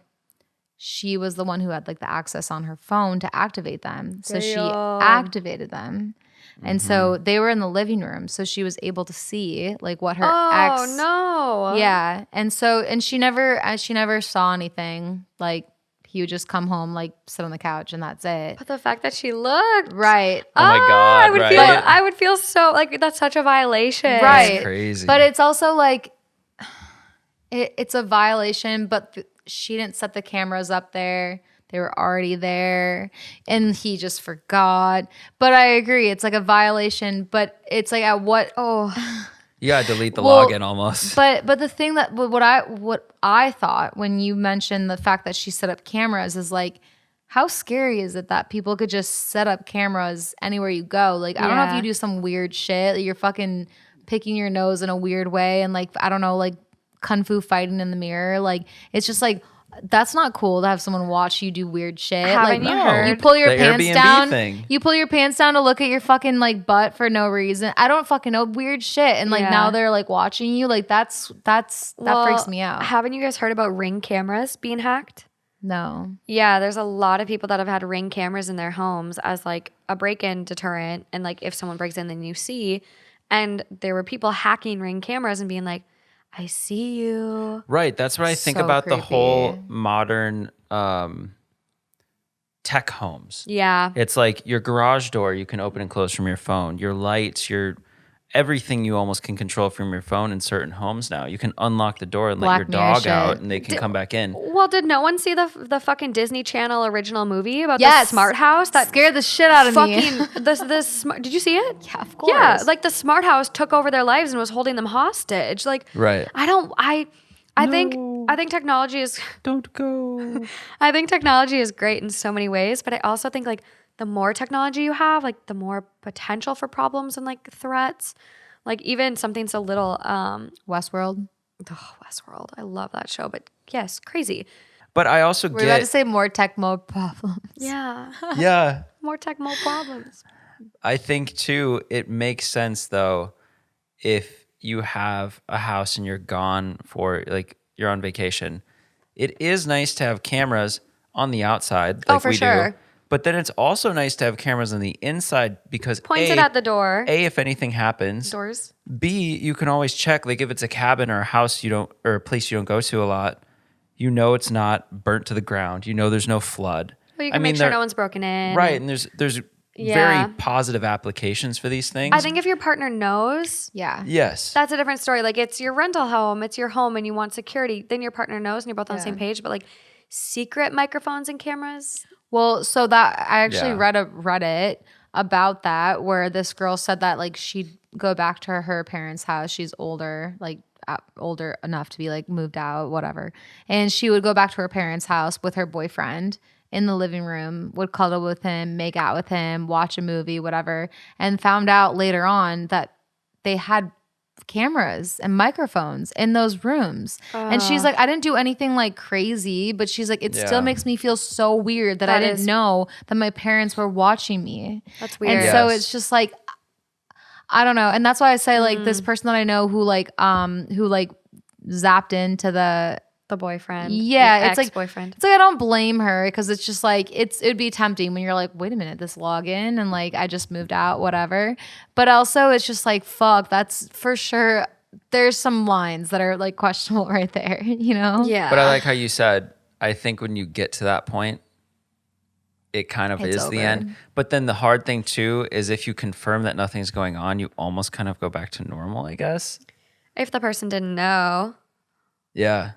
she was the one who had like the access on her phone to activate them. So she Damn. activated them. And so they were in the living room. So she was able to see like what her ex. Oh no. Yeah. And so, and she never saw anything. Like he would just come home, like sit on the couch and that's it. But the fact that she looked. Right. Oh my God, I would right? feel I would feel so like that's such a violation. Right. That's crazy. But it's also like, it's a violation, but she didn't set the cameras up there. They were already there and he just forgot. But I agree. It's like a violation, but it's like at what, you gotta delete the Well, login almost. But the thing that what I thought when you mentioned the fact that she set up cameras is like, how scary is it that people could just set up cameras anywhere you go? Like, I don't know if Yeah. you do some weird shit, you're fucking picking your nose in a weird way and like, I don't know, like kung fu fighting in the mirror. Like, it's just like, that's not cool to have someone watch you do weird shit. Haven't like you heard- you pull your The pants Airbnb down. thing. You pull your pants down to look at your fucking like butt for no reason. I don't fucking know, weird shit. And like Yeah. now they're like watching you. Like that freaks me out. Haven't you guys heard about Ring cameras being hacked? No. Yeah, there's a lot of people that have had Ring cameras in their homes as like a break-in deterrent, and like if someone breaks in, then you see. And there were people hacking Ring cameras and being like, "I see you." Right. That's what I think So about the whole creepy. modern tech homes. Yeah. It's like your garage door you can open and close from your phone. Your lights, your everything you almost can control from your phone in certain homes now. You can unlock the door and let your Black Mirror dog out shit. and they can come back in. Well, did no one see the fucking Disney Channel original movie about Yes. the smart house that Scared the shit out of me. fucking this smart? Did you see it? Yeah, of course. Yeah, like the smart house took over their lives and was holding them hostage. Like, Right. I think technology is Don't go. I think technology is great in so many ways, but I also think like the more technology you have, like the more potential for problems and like threats. Like even something so little Westworld. Westworld. I love that show, but yes, crazy. But I also We're about to get say more tech mode problems. Yeah. yeah. More tech, more problems. I think too, it makes sense though, if you have a house and you're gone for like you're on vacation. It is nice to have cameras on the outside, like for we sure. do. But then it's also nice to have cameras on the inside because Pointed at the door. if anything happens, Doors. B, you can always check, like if it's a cabin or a house you don't, or a place you don't go to a lot, you know it's not burnt to the ground. You know there's no flood. Well, you can make sure there- no one's broken in. Right, and there's Yeah. very positive applications for these things. I think if your partner knows, Yeah. yes. that's a different story. Like it's your rental home, it's your home, and you want security. Then your partner knows, and you're both on the same page. But like secret microphones and cameras. Well, so that I actually Yeah. read a Reddit about that where this girl said that like she'd go back to her parents' house. She's older, like older enough to be like moved out, whatever. And she would go back to her parents' house with her boyfriend in the living room, would cuddle with him, make out with him, watch a movie, whatever, and found out later on that they had cameras and microphones in those rooms. And she's like, I didn't do anything like crazy, but she's like, it still makes me feel so weird that I didn't know that my parents were watching me. That's weird. And so it's just like, I don't know. And that's why I say like this person that I know who zapped into the boyfriend. Yeah, it's ex-boyfriend. It's like I don't blame her because it's just like it'd be tempting when you're like, wait a minute, this login and like I just moved out, whatever. But also it's just like fuck, that's for sure. There's some lines that are like questionable right there, you know? Yeah. But I like how you said, I think when you get to that point, it kind of It's is the over. end. But then the hard thing too is if you confirm that nothing's going on, you almost kind of go back to normal, I guess. If the person didn't know. Yeah.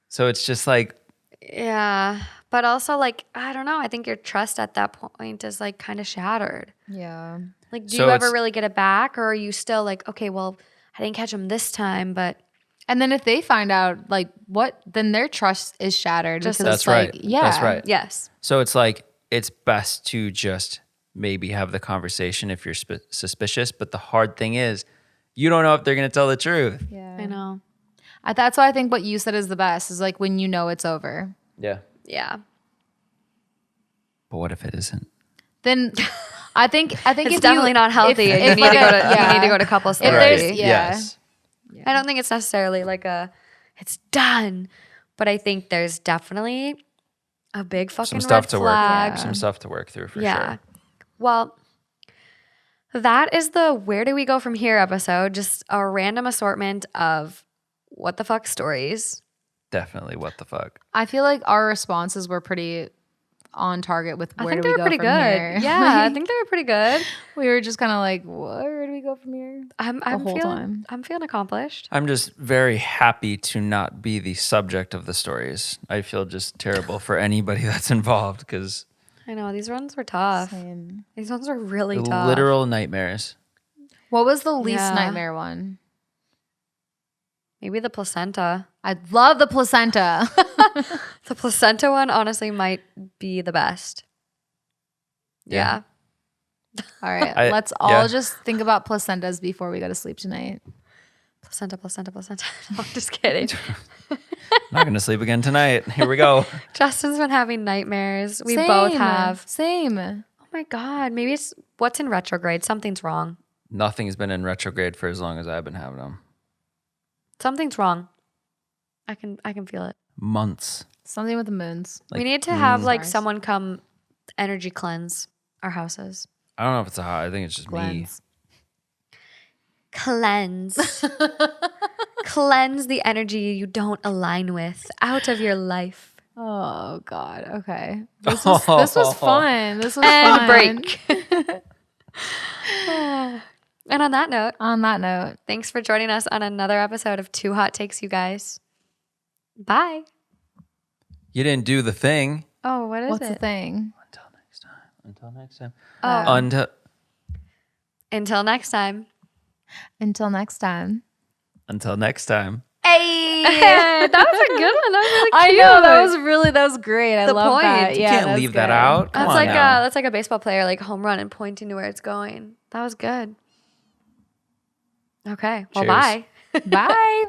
So it's just like, Yeah. But also, like, I don't know. I think your trust at that point is like kind of shattered. Yeah. Like, do So you ever it's- really get it back? Or are you still like, okay, well, I didn't catch him this time, but And then if they find out like what, then their trust is shattered. Just because that's it's right. like, yeah. That's right. yes. So it's like, it's best to just maybe have the conversation if you're suspicious. But the hard thing is, you don't know if they're going to tell the truth. Yeah. I know. That's why I think what you said is the best is like when you know it's over. Yeah. Yeah. But what if it isn't? Then I think It's if definitely you, not healthy. if- and you if need to like go a- to yeah. you need to go to couples If therapy. there's- yeah. Yes. I don't think it's necessarily like it's done, but I think there's definitely a big fucking Some stuff red to flag. work. Some stuff to work through for Yeah. sure. Well, that is the where do we go from here episode. Just a random assortment of what the fuck stories. Definitely. What the fuck? I feel like our responses were pretty on target with I where think do they we were go pretty from good. here. Yeah, I think they were pretty good. We were just kind of like, where do we go from here? I'm whole feeling time. I'm feeling accomplished. I'm just very happy to not be the subject of the stories. I feel just terrible for anybody that's involved because I know these ones were tough. Same. These ones were really tough. literal nightmares. What was the least Yeah. nightmare one? Maybe the placenta. I love the placenta. The placenta one honestly might be the best. Yeah. All right, I- let's all yeah. just think about placentas before we go to sleep tonight. Placenta. No, I'm just kidding. Not going to sleep again tonight. Here we go. Justin's been having nightmares. We both Same. have. Same. Oh my God. Maybe it's what's in retrograde. Something's wrong. Nothing's been in retrograde for as long as I've been having them. Something's wrong. I can feel it. Months. Something with the moons. We need to have like Stars. someone come energy cleanse our houses. I don't know if it's a hot. I think it's just me. Cleanse. Cleanse the energy you don't align with out of your life. Oh God. Okay. This was fun. This was And fun. break. And on that note, On that note, thanks for joining us on another episode of Two Hot Takes, you guys. Bye. You didn't do the thing. Oh, what is what's the it? thing? Until next time. Until next time. Oh, Until until next time. Until next time. until next time. Hey. That was a good one. That was really I cute. know that was great. I The love point. that. You Yeah, can't that's leave that good. out. Come That's on like now. that's like a baseball player, like home run and pointing to where it's going. That was good. Okay. Well, Cheers. bye. Bye.